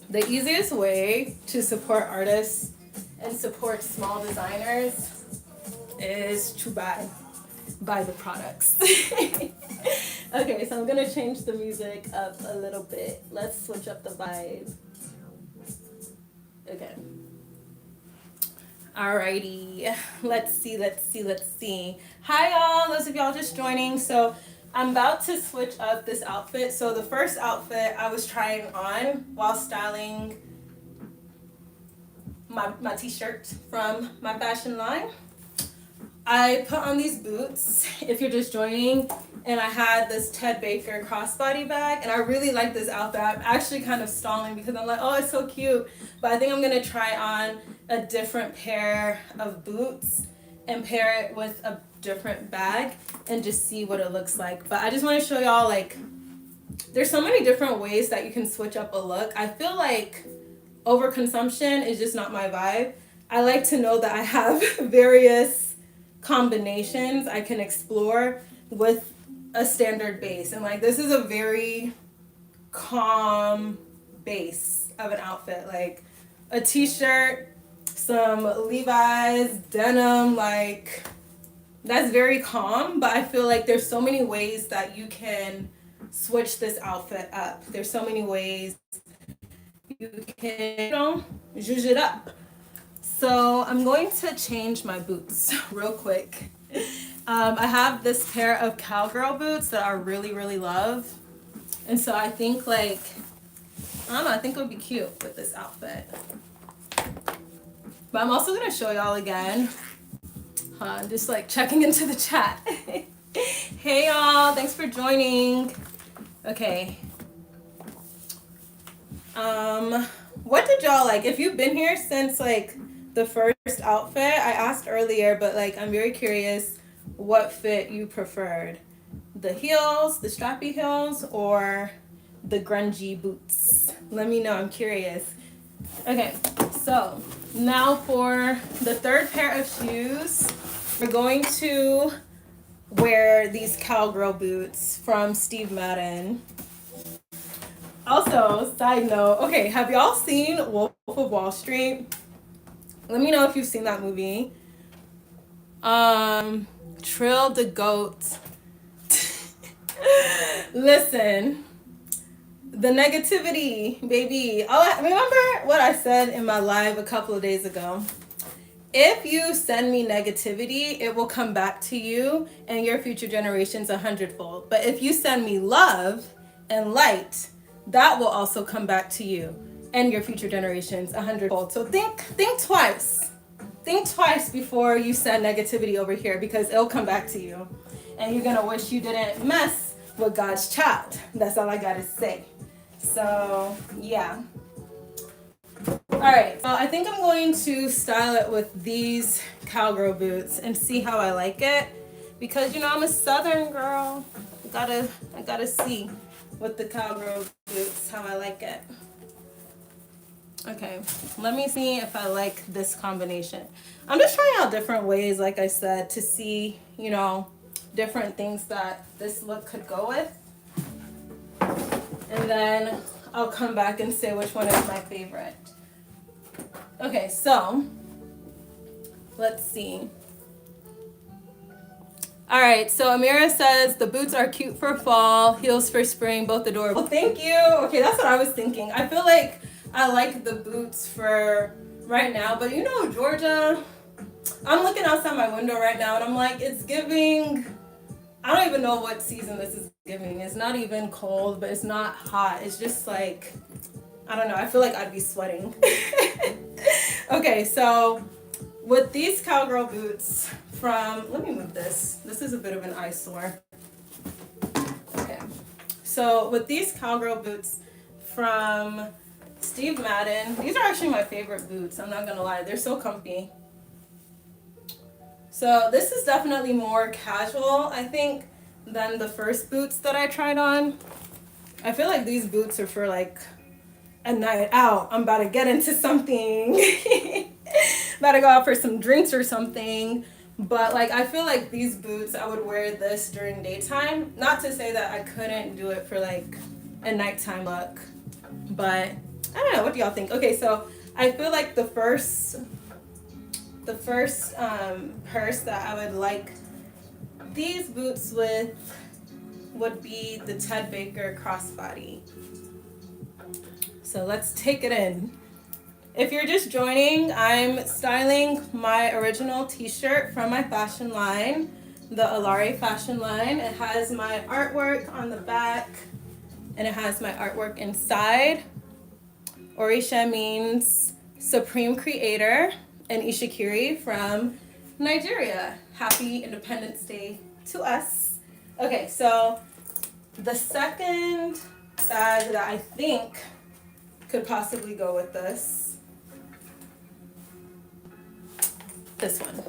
The easiest way to support artists and support small designers is to buy the products. Okay, so I'm gonna change the music up a little bit. Let's switch up the vibe. Okay. Alrighty, let's see. Hi y'all, those of y'all just joining. So I'm about to switch up this outfit. So the first outfit I was trying on while styling my t-shirt from my fashion line. I put on these boots, if you're just joining, and I had this Ted Baker crossbody bag, and I really like this outfit. I'm actually kind of stalling because I'm like, oh, it's so cute. But I think I'm gonna try on a different pair of boots and pair it with a different bag and just see what it looks like. But I just want to show y'all, like, there's so many different ways that you can switch up a look. I feel like overconsumption is just not my vibe. I like to know that I have various combinations I can explore with a standard base. And like, this is a very calm base of an outfit. Like a t-shirt, some Levi's, denim, like that's very calm. But I feel like there's so many ways that you can switch this outfit up. There's so many ways you can, zhuzh it up. So I'm going to change my boots real quick. I have this pair of cowgirl boots that I really, really love. And so I think like, I don't know, I think it would be cute with this outfit. But I'm also gonna show y'all again. Just like checking into the chat. Hey y'all, thanks for joining. Okay. What did y'all like? If you've been here since like the first outfit, I asked earlier, but like I'm very curious what fit you preferred. The heels, the strappy heels, or the grungy boots? Let me know, I'm curious. Okay, so now for the third pair of shoes, we're going to wear these cowgirl boots from Steve Madden. Also, side note, okay, have y'all seen Wolf of Wall Street? Let me know if you've seen that movie. Trill the Goat. Listen, the negativity, baby. Oh, remember what I said in my live a couple of days ago? If you send me negativity, it will come back to you and your future generations 100-fold. But if you send me love and light, that will also come back to you and your future generations 100-fold. So think twice. think twice before you send negativity over here, because it'll come back to you. And you're gonna wish you didn't mess with God's child. That's all I gotta say. So, yeah. Alright, so I think I'm going to style it with these cowgirl boots and see how I like it. Because, you know, I'm a southern girl. I gotta see with the cowgirl boots how I like it. Okay, let me see if I like this combination. I'm just trying out different ways, like I said, to see, you know, different things that this look could go with. And then I'll come back and say which one is my favorite. Okay, so let's see. All right, so Amira says the boots are cute for fall, heels for spring, both adorable. Thank you. Okay, that's what I was thinking. I feel like I like the boots for right now, but you know, Georgia, I'm looking outside my window right now and I'm like, it's giving, I don't even know what season this is giving. It's not even cold, but it's not hot. It's just like, I don't know. I feel like I'd be sweating. Okay, so with these cowgirl boots from, let me move this. This is a bit of an eyesore. Okay, so with these cowgirl boots from Steve Madden, these are actually my favorite boots. I'm not gonna lie, they're so comfy. So this is definitely more casual, I think, than the first boots that I tried on. I feel like these boots are for like a night out. I'm about to get into something. About to go out for some drinks or something. But like, I feel like these boots, I would wear this during daytime. Not to say that I couldn't do it for like a nighttime look, but I don't know. What do y'all think? Okay, so I feel like the first purse that I would like these boots with would be the Ted Baker crossbody. So let's take it in. If you're just joining, I'm styling my original t-shirt from my fashion line, the ALAERE Fashion line. It has my artwork on the back and it has my artwork inside. ORITSÉ means Supreme Creator, and Itsekiri from Nigeria. Happy Independence Day to us. Okay, so the second bag that I think could possibly go with this one.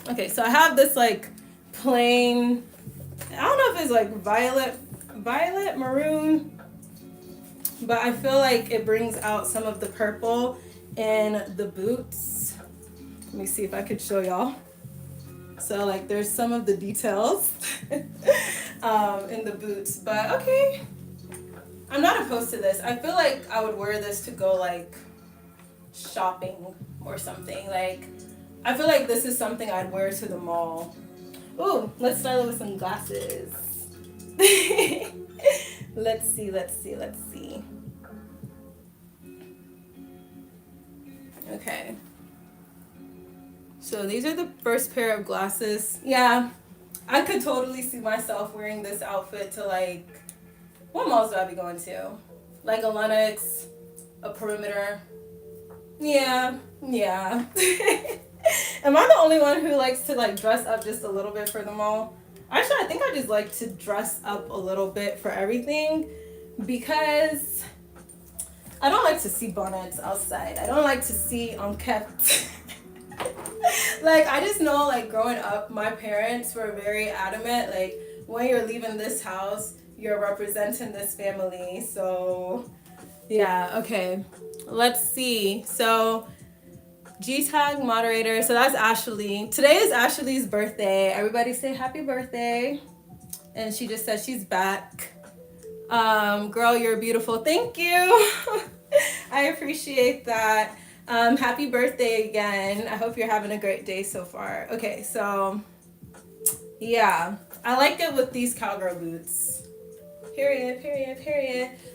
Okay, so I have this like plain, I don't know if it's like violet maroon, but I feel like it brings out some of the purple in the boots. Let me see if I could show y'all. So like there's some of the details in the boots, but okay. I'm not opposed to this. I feel like I would wear this to go like shopping or something. Like, I feel like this is something I'd wear to the mall. Ooh, let's style it with some glasses. Let's see. Okay. So these are the first pair of glasses. Yeah, I could totally see myself wearing this outfit to like, what malls do I be going to? Like a Lenox, a Perimeter. Yeah. Am I the only one who likes to like dress up just a little bit for the mall? Actually, I think I just like to dress up a little bit for everything because I don't like to see bonnets outside. I don't like to see unkept. Like, I just know, like, growing up, my parents were very adamant, like, when you're leaving this house, you're representing this family. So, yeah, okay. Let's see. So, G-Tag moderator. So, that's Ashley. Today is Ashley's birthday. Everybody say happy birthday. And she just said she's back. Girl, you're beautiful. Thank you. I appreciate that. Happy birthday again. I hope you're having a great day so far. Okay, so yeah, I like it with these cowgirl boots. Period.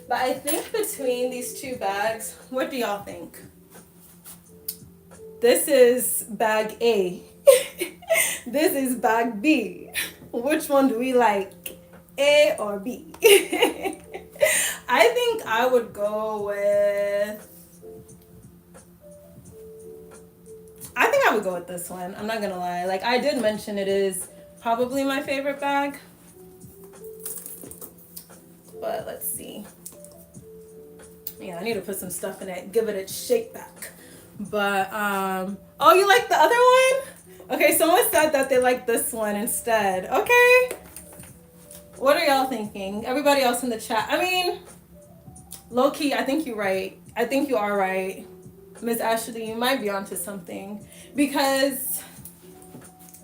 But I think between these two bags, what do y'all think? This is bag A. This is bag B. Which one do we like? A or B? I think I would go would go with this one. I'm not gonna lie. Like, I did mention it is probably my favorite bag. But let's see. Yeah, I need to put some stuff in it. Give it a shake back. But, oh, you like the other one? Okay, someone said that they like this one instead. Okay. What are y'all thinking? Everybody else in the chat. I mean, low-key, I think you're right. I think you are right. Miss Ashley, you might be onto something. Because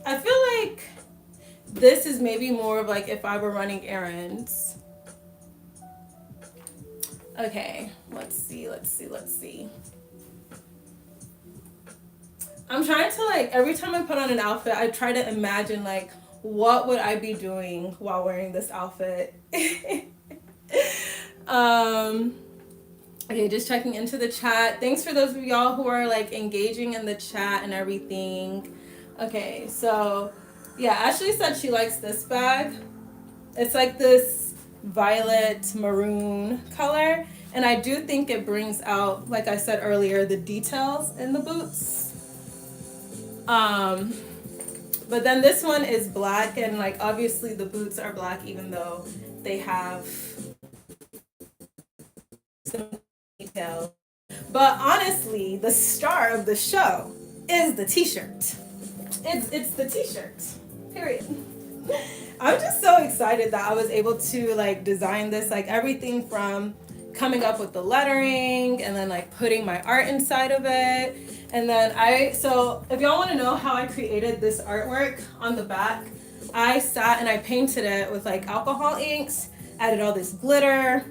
I feel like this is maybe more of like if I were running errands. Okay, let's see. I'm trying to, like, every time I put on an outfit, I try to imagine, like, what would I be doing while wearing this outfit? Okay, just checking into the chat. Thanks for those of y'all who are, like, engaging in the chat and everything. Okay, so, yeah, Ashley said she likes this bag. It's like this violet maroon color. And I do think it brings out, like I said earlier, the details in the boots. But then this one is black, and like obviously the boots are black even though they have some details. But honestly, the star of the show is the t-shirt. It's the t-shirt, period. I'm just so excited that I was able to like design this, like everything from coming up with the lettering and then like putting my art inside of it. And then so if y'all want to know how I created this artwork on the back, I sat and I painted it with like alcohol inks, added all this glitter.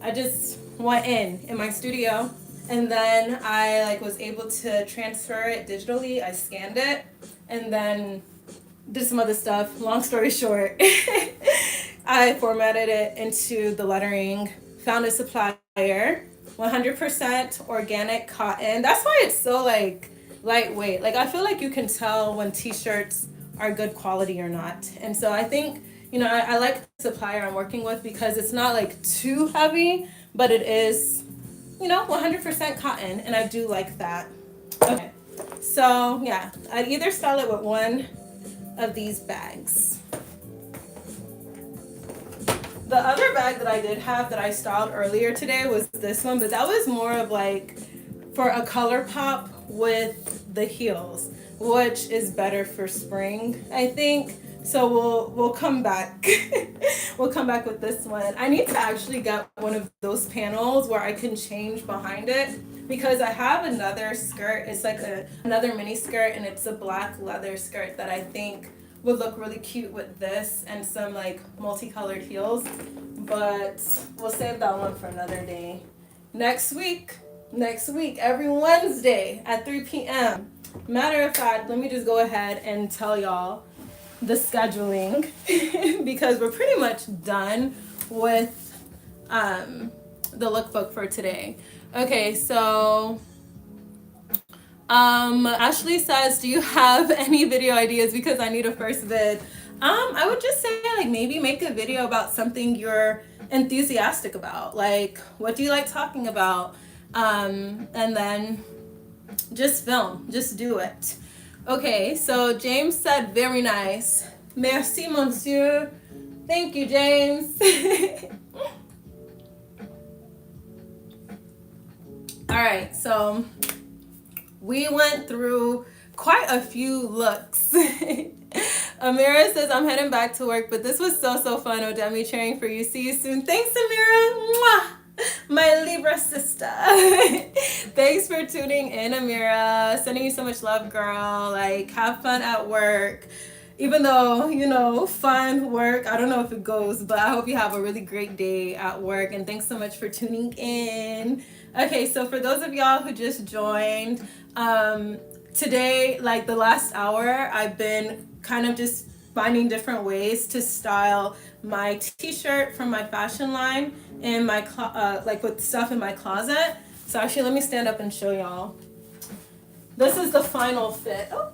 I just went in my studio, and then I like was able to transfer it digitally. I scanned it and then did some other stuff. Long story short, I formatted it into the lettering, found a supplier, 100% organic cotton. That's why it's so like lightweight. Like I feel like you can tell when t-shirts are good quality or not. And so I think, you know, I like the supplier I'm working with because it's not like too heavy, but it is, you know, 100% cotton, and I do like that. Okay, so yeah, I'd either style it with one of these bags. The other bag that I did have that I styled earlier today was this one, but that was more of like for a color pop with the heels, which is better for spring, I think. So we'll come back. We'll come back with this one. I need to actually get one of those panels where I can change behind it, because I have another skirt. It's like another mini skirt, and it's a black leather skirt that I think would look really cute with this and some like multicolored heels, but we'll save that one for another day. Next week, every Wednesday at 3 p.m. Matter of fact, let me just go ahead and tell y'all the scheduling because we're pretty much done with the lookbook for today. Okay, so Ashley says, do you have any video ideas because I need a first vid? I would just say like maybe make a video about something you're enthusiastic about. Like, what do you like talking about? And then just film, just do it. Okay, so James said very nice. Merci, monsieur. Thank you, James. All right, so we went through quite a few looks. Amira says, I'm heading back to work, but this was so fun. Odemi, cheering for you. See you soon. Thanks, Amira. Mwah! My Libra sister. Thanks for tuning in, Amira. Sending you so much love, girl. Like, have fun at work. Even though, you know, fun work, I don't know if it goes, but I hope you have a really great day at work. And thanks so much for tuning in. Okay, so for those of y'all who just joined, today, like the last hour, I've been kind of just finding different ways to style my t-shirt from my fashion line in my like with stuff in my closet. So actually, let me stand up and show y'all. This is the final fit. Oh.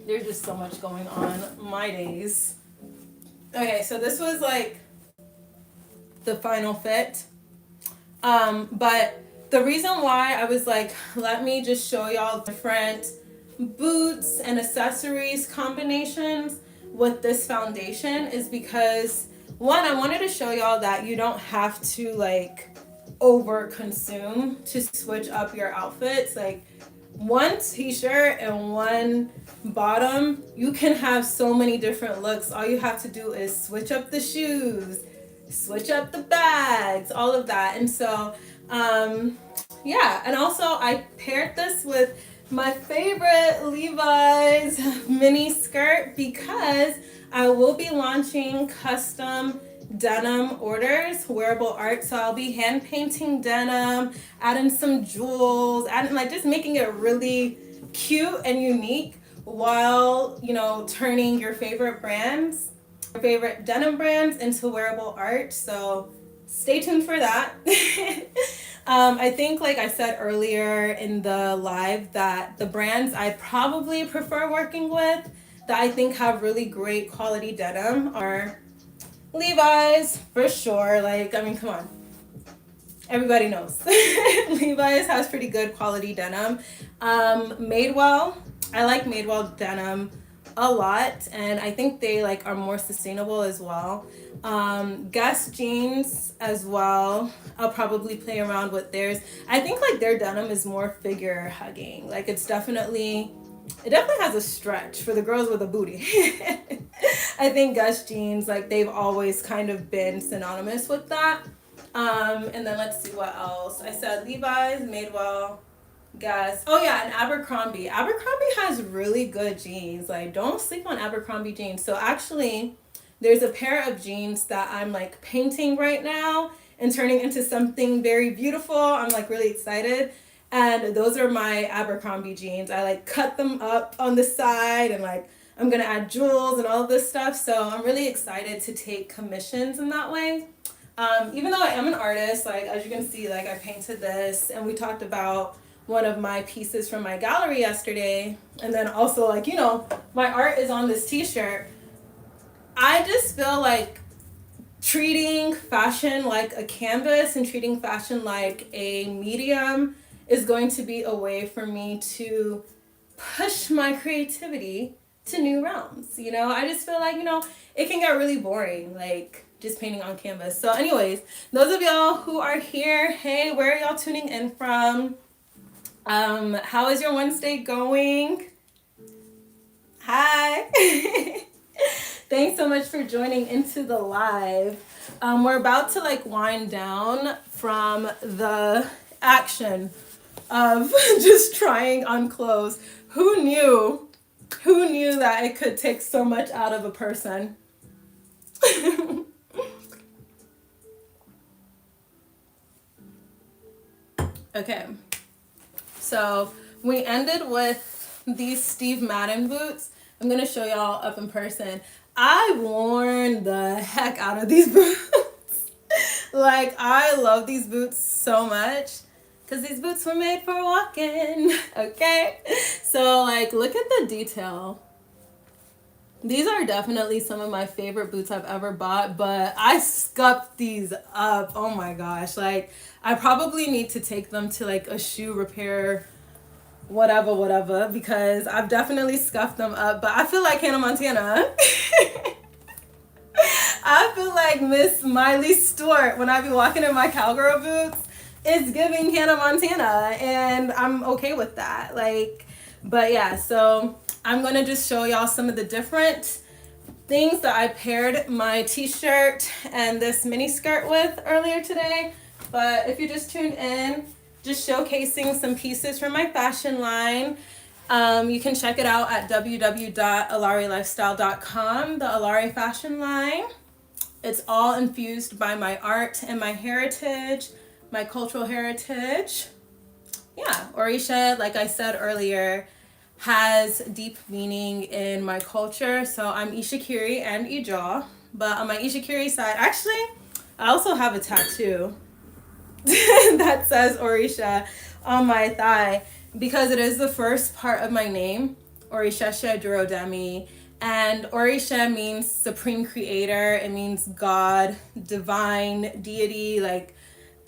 There's just so much going on my days. Okay, so this was like the final fit. But the reason why I was like, let me just show y'all different boots and accessories combinations with this foundation is because, one, I wanted to show y'all that you don't have to like over consume to switch up your outfits. Like one t-shirt and one bottom, you can have so many different looks. All you have to do is switch up the shoes, switch up the bags, all of that. And so yeah, and also I paired this with my favorite Levi's mini skirt because I will be launching custom denim orders, wearable art. So I'll be hand painting denim, adding some jewels, adding like just making it really cute and unique while, you know, turning your favorite brands, your favorite denim brands into wearable art. So stay tuned for that. I think, like I said earlier in the live, that the brands I probably prefer working with that I think have really great quality denim are Levi's, for sure. Like, I mean, come on. Everybody knows. Levi's has pretty good quality denim. Madewell, I like Madewell denim a lot, and I think they like are more sustainable as well. Guess jeans as well. I'll probably play around with theirs. I think like their denim is more figure hugging. Like it definitely has a stretch for the girls with a booty. I think Guess jeans, like they've always kind of been synonymous with that. And then let's see what else. I said Levi's, Madewell, Guess. Oh yeah, and Abercrombie. Abercrombie has really good jeans. Like don't sleep on Abercrombie jeans. So actually, there's a pair of jeans that I'm like painting right now and turning into something very beautiful. I'm like really excited. And those are my Abercrombie jeans. I like cut them up on the side and like I'm gonna add jewels and all of this stuff. So I'm really excited to take commissions in that way. Even though I am an artist, like as you can see, like I painted this and we talked about one of my pieces from my gallery yesterday. And then also like, you know, my art is on this t-shirt. I just feel like treating fashion like a canvas and treating fashion like a medium is going to be a way for me to push my creativity to new realms. You know, I just feel like, you know, it can get really boring, like just painting on canvas. So anyways, those of y'all who are here, hey, where are y'all tuning in from? How is your Wednesday going? Hi. Thanks so much for joining into the live. We're about to like wind down from the action of just trying on clothes. Who knew that it could take so much out of a person? Okay, so we ended with these Steve Madden boots. I'm gonna show y'all up in person. I worn the heck out of these boots. Like, I love these boots so much because these boots were made for walking, okay? So, like, look at the detail. These are definitely some of my favorite boots I've ever bought, but I scuffed these up. Oh my gosh. Like, I probably need to take them to, like, a shoe repair whatever, because I've definitely scuffed them up. But I feel like Hannah Montana. I feel like Miss Miley Stewart when I be walking in my cowgirl boots. It's giving Hannah Montana, and I'm okay with that. Like, but yeah, so I'm gonna just show y'all some of the different things that I paired my t-shirt and this mini skirt with earlier today. But if you just tuned in, just showcasing some pieces from my fashion line. You can check it out at www.alaerelifestyle.com, the ALAERE Fashion line. It's all infused by my art and my heritage, my cultural heritage. Yeah, ORITSÉ, like I said earlier, has deep meaning in my culture. So I'm Itsekiri and Ijaw, but on my Itsekiri side, actually, I also have a tattoo that says ORITSÉ on my thigh because it is the first part of my name, ORITSÉ Durodemi. And ORITSÉ means supreme creator. It means God, divine, deity, like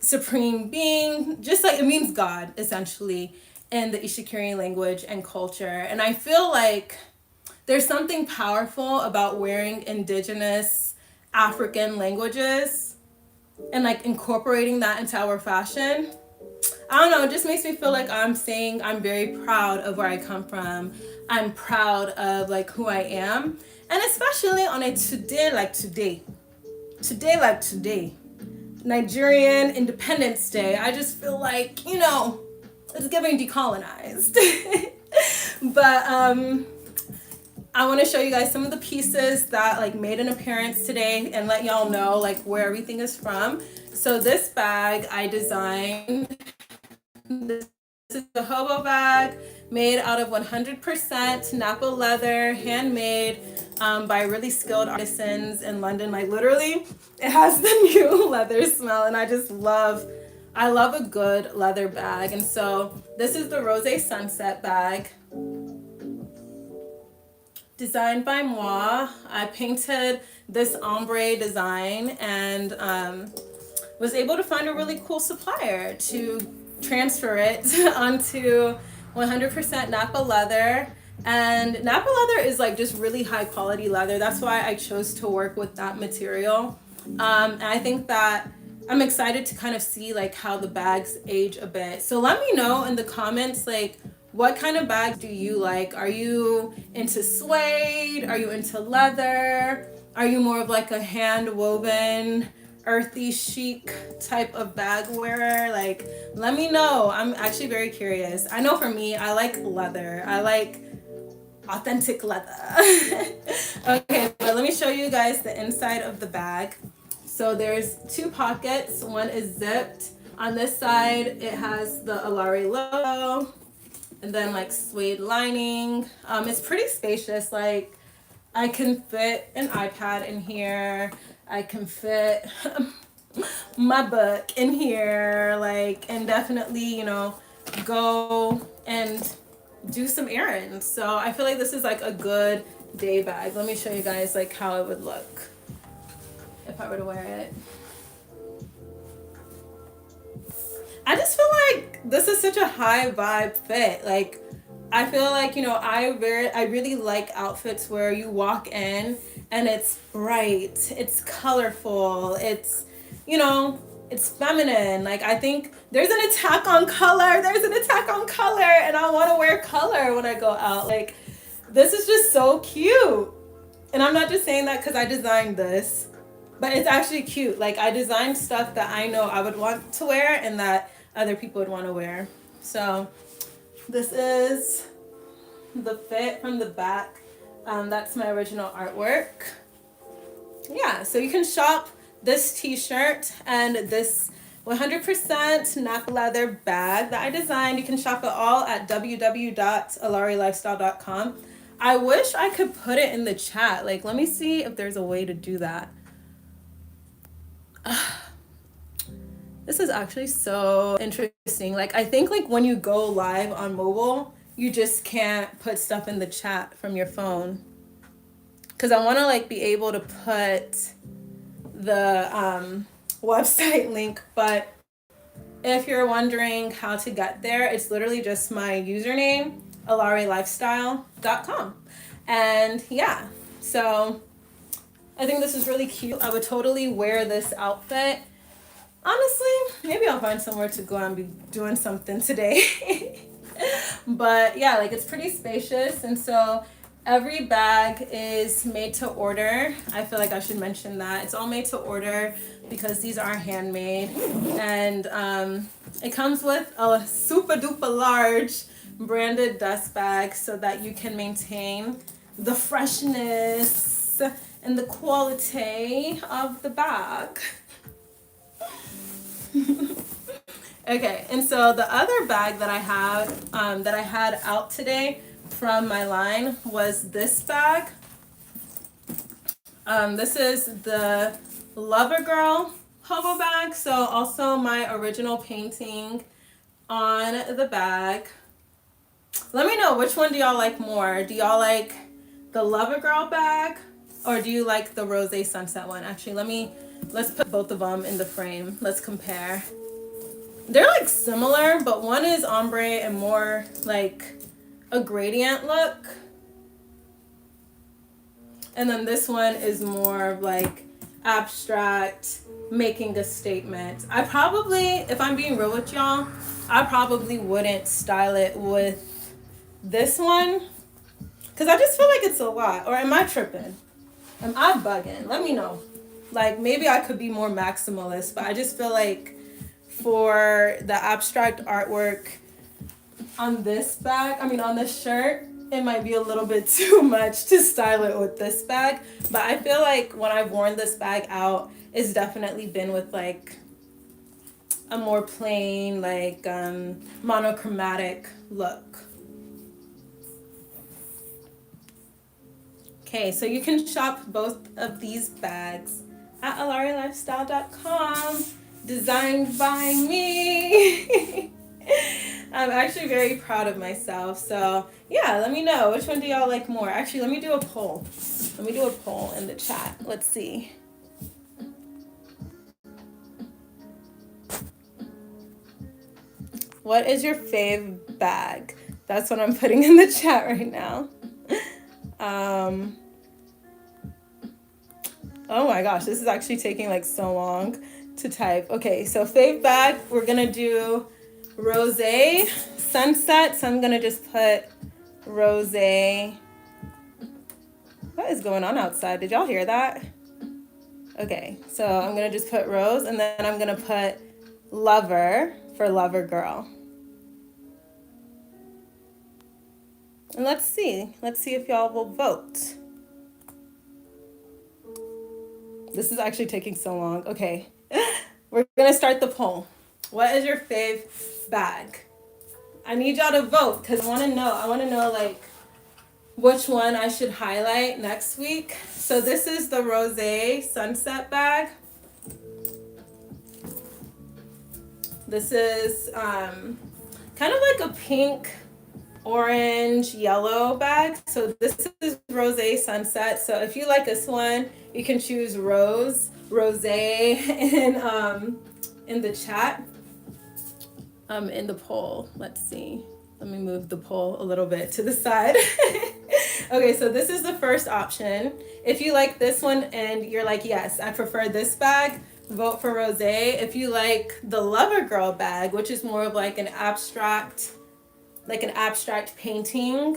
supreme being, just like it means God essentially in the Itsekiri language and culture. And I feel like there's something powerful about wearing indigenous African languages and like incorporating that into our fashion. I don't know, it just makes me feel like I'm saying I'm very proud of where I come from. I'm proud of like who I am. And especially on a today like today, Nigerian Independence Day, I just feel like, you know, it's giving decolonized. But I want to show you guys some of the pieces that like made an appearance today and let y'all know like where everything is from. So this bag I designed. This is a Hobo bag made out of 100% Nappa leather, handmade by really skilled artisans in London. Like literally, it has the new leather smell, and I love a good leather bag. And so this is the Rosé Sunset bag, designed by moi. I painted this ombre design and was able to find a really cool supplier to transfer it onto 100% Nappa leather. And Nappa leather is like just really high quality leather. That's why I chose to work with that material. And I think that I'm excited to kind of see like how the bags age a bit. So let me know in the comments like what kind of bag do you like? Are you into suede? Are you into leather? Are you more of like a hand woven, earthy chic type of bag wearer? Like, let me know. I'm actually very curious. I know for me, I like leather. I like authentic leather. Okay, but let me show you guys the inside of the bag. So there's two pockets. One is zipped. On this side, it has the ALAERE logo and then like suede lining. It's pretty spacious. Like I can fit an iPad in here. I can fit my book in here, like, and definitely, you know, go and do some errands. So I feel like this is like a good day bag. Let me show you guys like how it would look if I were to wear it. I just feel like this is such a high vibe fit. Like, I feel like, you know, I really like outfits where you walk in and it's bright, it's colorful, it's, you know, it's feminine. Like, I think there's an attack on color, and I want to wear color when I go out. Like, this is just so cute. And I'm not just saying that because I designed this, but it's actually cute. Like, I designed stuff that I know I would want to wear and that other people would want to wear. So this is the fit from the back. That's my original artwork. Yeah, so you can shop this t-shirt and this 100% Nappa leather bag that I designed. You can shop it all at www.alaerelifestyle.com. I wish I could put it in the chat. Like, let me see if there's a way to do that. This is actually so interesting. Like, I think like when you go live on mobile, you just can't put stuff in the chat from your phone. Cause I want to like be able to put the website link, but if you're wondering how to get there, it's literally just my username, alaerelifestyle.com. And yeah, so I think this is really cute. I would totally wear this outfit. Honestly, maybe I'll find somewhere to go and be doing something today. But yeah, like it's pretty spacious. And so every bag is made to order. I feel like I should mention that. It's all made to order because these are handmade. And it comes with a super duper large branded dust bag so that you can maintain the freshness and the quality of the bag. Okay, and so the other bag that I had out today from my line was this bag. This is the Lover Girl Hobo bag. So also my original painting on the bag. Let me know, which one do y'all like more? Do y'all like the Lover Girl bag or do you like the Rosé Sunset one? Actually, let's put both of them in the frame. Let's compare. they're like similar, but one is ombre and more like a gradient look. And then this one is more of like abstract, making a statement. I probably, if I'm being real with y'all, I probably wouldn't style it with this one because I just feel like it's a lot. Or am I tripping? Am I bugging? Let me know. Like maybe I could be more maximalist, but I just feel like for the abstract artwork on this bag, on this shirt, it might be a little bit too much to style it with this bag. But I feel like when I've worn this bag out, it's definitely been with like a more plain, like monochromatic look. Okay, so you can shop both of these bags at ALAERELifestyle.com, designed by me. I'm actually very proud of myself. So yeah, let me know, which one do y'all like more? Actually, let me do a poll. Let me do a poll in the chat. Let's see. What is your fave bag? That's what I'm putting in the chat right now. Oh my gosh, this is actually taking like so long to type. Okay, so fave bag, we're gonna do Rosé Sunset. So I'm gonna just put Rosé. What is going on outside? Did y'all hear that? Okay, so I'm gonna just put Rose, and then I'm gonna put Lover for Lover Girl. And let's see if y'all will vote. This is actually taking so long. Okay, we're gonna start the poll. What is your fave bag? I need y'all to vote because I want to know like which one I should highlight next week. So this is the Rosé Sunset bag. This is kind of like a pink, orange, yellow bag. So this is Rosé Sunset. So if you like this one, you can choose Rosé in the chat. In the poll. Let's see. Let me move the poll a little bit to the side. Okay, so this is the first option. If you like this one and you're like, yes, I prefer this bag, vote for Rosé. If you like the Lover Girl bag, which is more of like an abstract painting.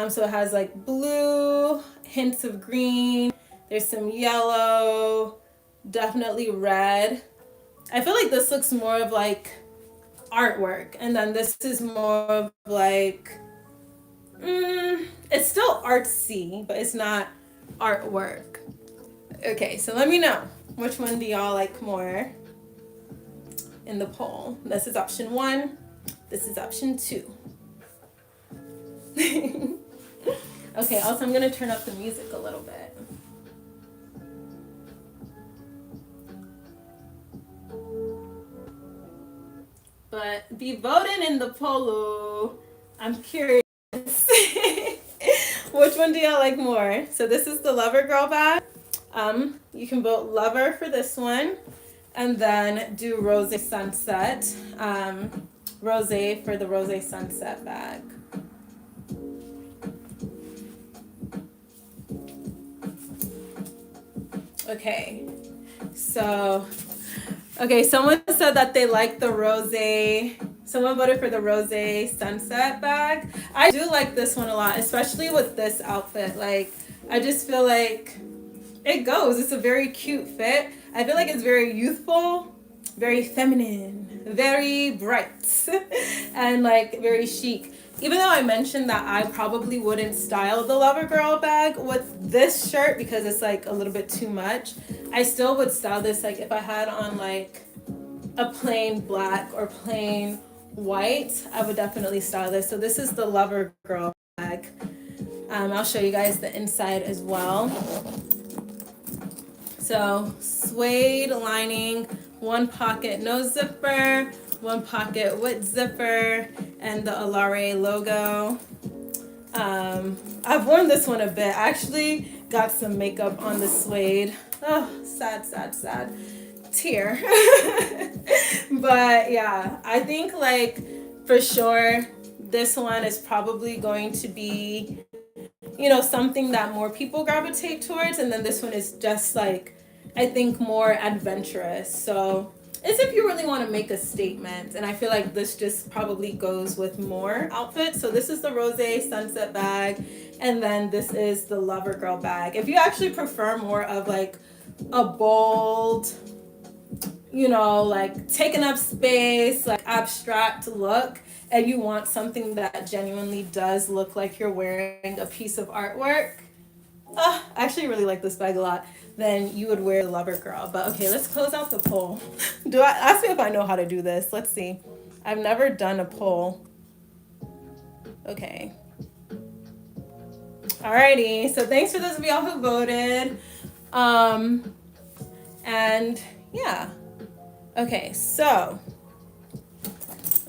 So it has like blue, hints of green. There's some yellow, definitely red. I feel like this looks more of like artwork, and then this is more of like it's still artsy, but it's not artwork. Okay, so let me know, which one do y'all like more in the poll? This is option 1. This is option 2. Okay, also I'm gonna turn up the music a little bit. But be voting in the poll. I'm curious. Which one do y'all like more? So this is the Lover Girl bag. You can vote Lover for this one, and then do Rosé Sunset. Rosé for the Rosé Sunset bag. Okay, so someone said that they like the Rosé. Someone voted for the Rosé Sunset bag. I do like this one a lot, especially with this outfit. Like, I just feel like it goes. It's a very cute fit. I feel like it's very youthful, very feminine, very bright, and like very chic. Even though I mentioned that I probably wouldn't style the Lover Girl bag with this shirt because it's like a little bit too much, I still would style this like if I had on like a plain black or plain white, I would definitely style this. So this is the Lover Girl bag. I'll show you guys the inside as well. So suede lining, one pocket no zipper, one pocket with zipper, and the ALAERE logo. I've worn this one a bit. I actually got some makeup on the suede. Oh, sad, sad, sad. tier. But yeah, I think like for sure this one is probably going to be, you know, something that more people gravitate towards, and then this one is just like, I think, more adventurous. So it's if you really want to make a statement, and I feel like this just probably goes with more outfits. So this is the Rosé Sunset bag, and then this is the Lover Girl bag. If you actually prefer more of like a bold, you know, like taking up space, like abstract look, and you want something that genuinely does look like you're wearing a piece of artwork, I actually really like this bag a lot, then you would wear the Lover Girl. But okay, let's close out the poll. Ask me if I know how to do this. Let's see. I've never done a poll. Okay. Alrighty, so thanks for those of y'all who voted. And yeah. Okay, so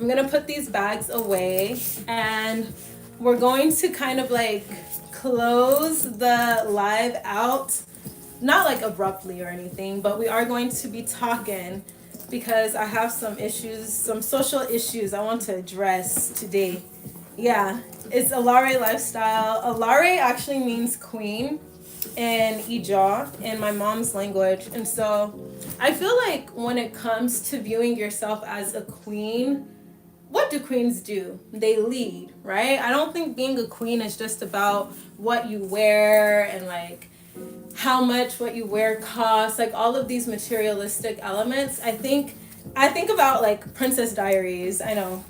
I'm gonna put these bags away, and we're going to kind of like close the live out, not like abruptly or anything, but we are going to be talking because I have some issues, some social issues I want to address today. Yeah, it's ALAERE lifestyle. ALAERE actually means queen in Ijaw, in my mom's language. And so I feel like when it comes to viewing yourself as a queen, what do queens do? They lead, right? I don't think being a queen is just about what you wear and like how much what you wear costs, like all of these materialistic elements. I think about like Princess Diaries. I know,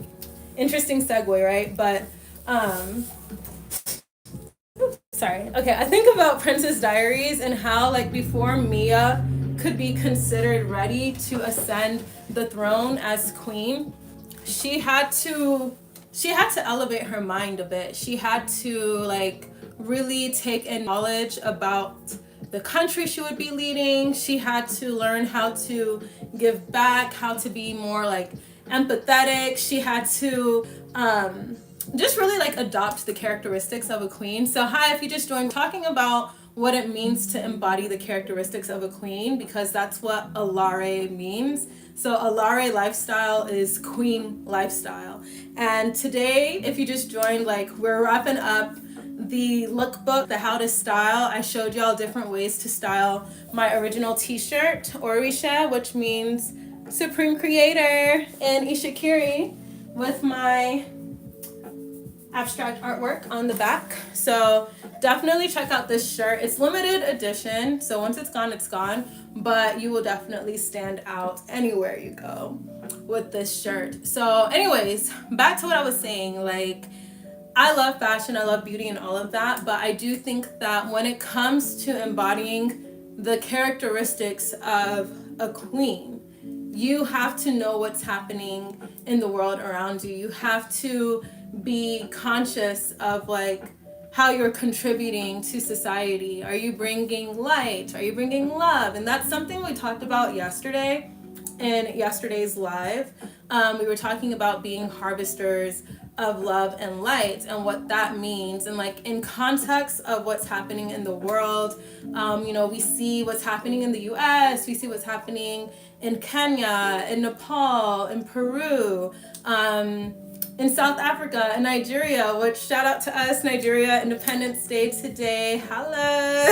interesting segue, right? But sorry. Okay, I think about Princess Diaries and how like before Mia could be considered ready to ascend the throne as queen, she had to elevate her mind a bit. She had to like really take in knowledge about the country she would be leading. She had to learn how to give back, how to be more like empathetic. She had to just really like adopt the characteristics of a queen. So hi, if you just joined, talking about what it means to embody the characteristics of a queen, because that's what ALAERE means. So ALAERE lifestyle is queen lifestyle. And today, if you just joined, like we're wrapping up the lookbook, the how to style. I showed y'all different ways to style my original t-shirt, ORITSÉ, which means Supreme Creator, and Itsekiri, with my abstract artwork on the back. So definitely check out this shirt. It's limited edition, so once it's gone, but you will definitely stand out anywhere you go with this shirt. So anyways, back to what I was saying, like I love fashion, I love beauty and all of that, but I do think that when it comes to embodying the characteristics of a queen, you have to know what's happening in the world around you. You have to be conscious of like how you're contributing to society. Are you bringing light? Are you bringing love? And that's something we talked about yesterday in yesterday's live. We were talking about being harvesters of love and light and what that means, and like in context of what's happening in the world. You know, we see what's happening in the US, we see what's happening in Kenya, in Nepal, in Peru, in South Africa, and Nigeria, which shout out to us, Nigeria Independence Day today, holla.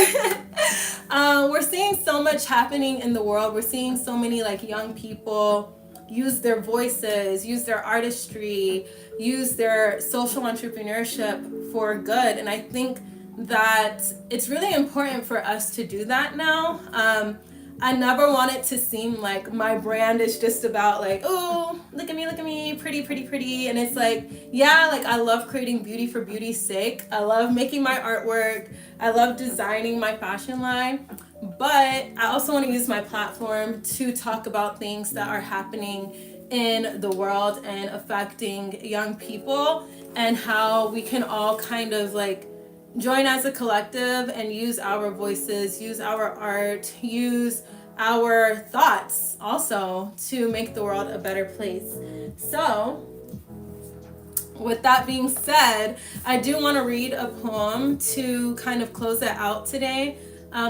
We're seeing so much happening in the world. We're seeing so many like young people use their voices, use their artistry, use their social entrepreneurship for good. And I think that it's really important for us to do that now. I never want it to seem like my brand is just about like, oh, look at me, pretty, pretty, pretty. And it's like, yeah, like I love creating beauty for beauty's sake. I love making my artwork. I love designing my fashion line. But I also want to use my platform to talk about things that are happening in the world and affecting young people, and how we can all kind of like join as a collective and use our voices, use our art, use our thoughts also to make the world a better place. So with that being said, I do want to read a poem to kind of close it out today. I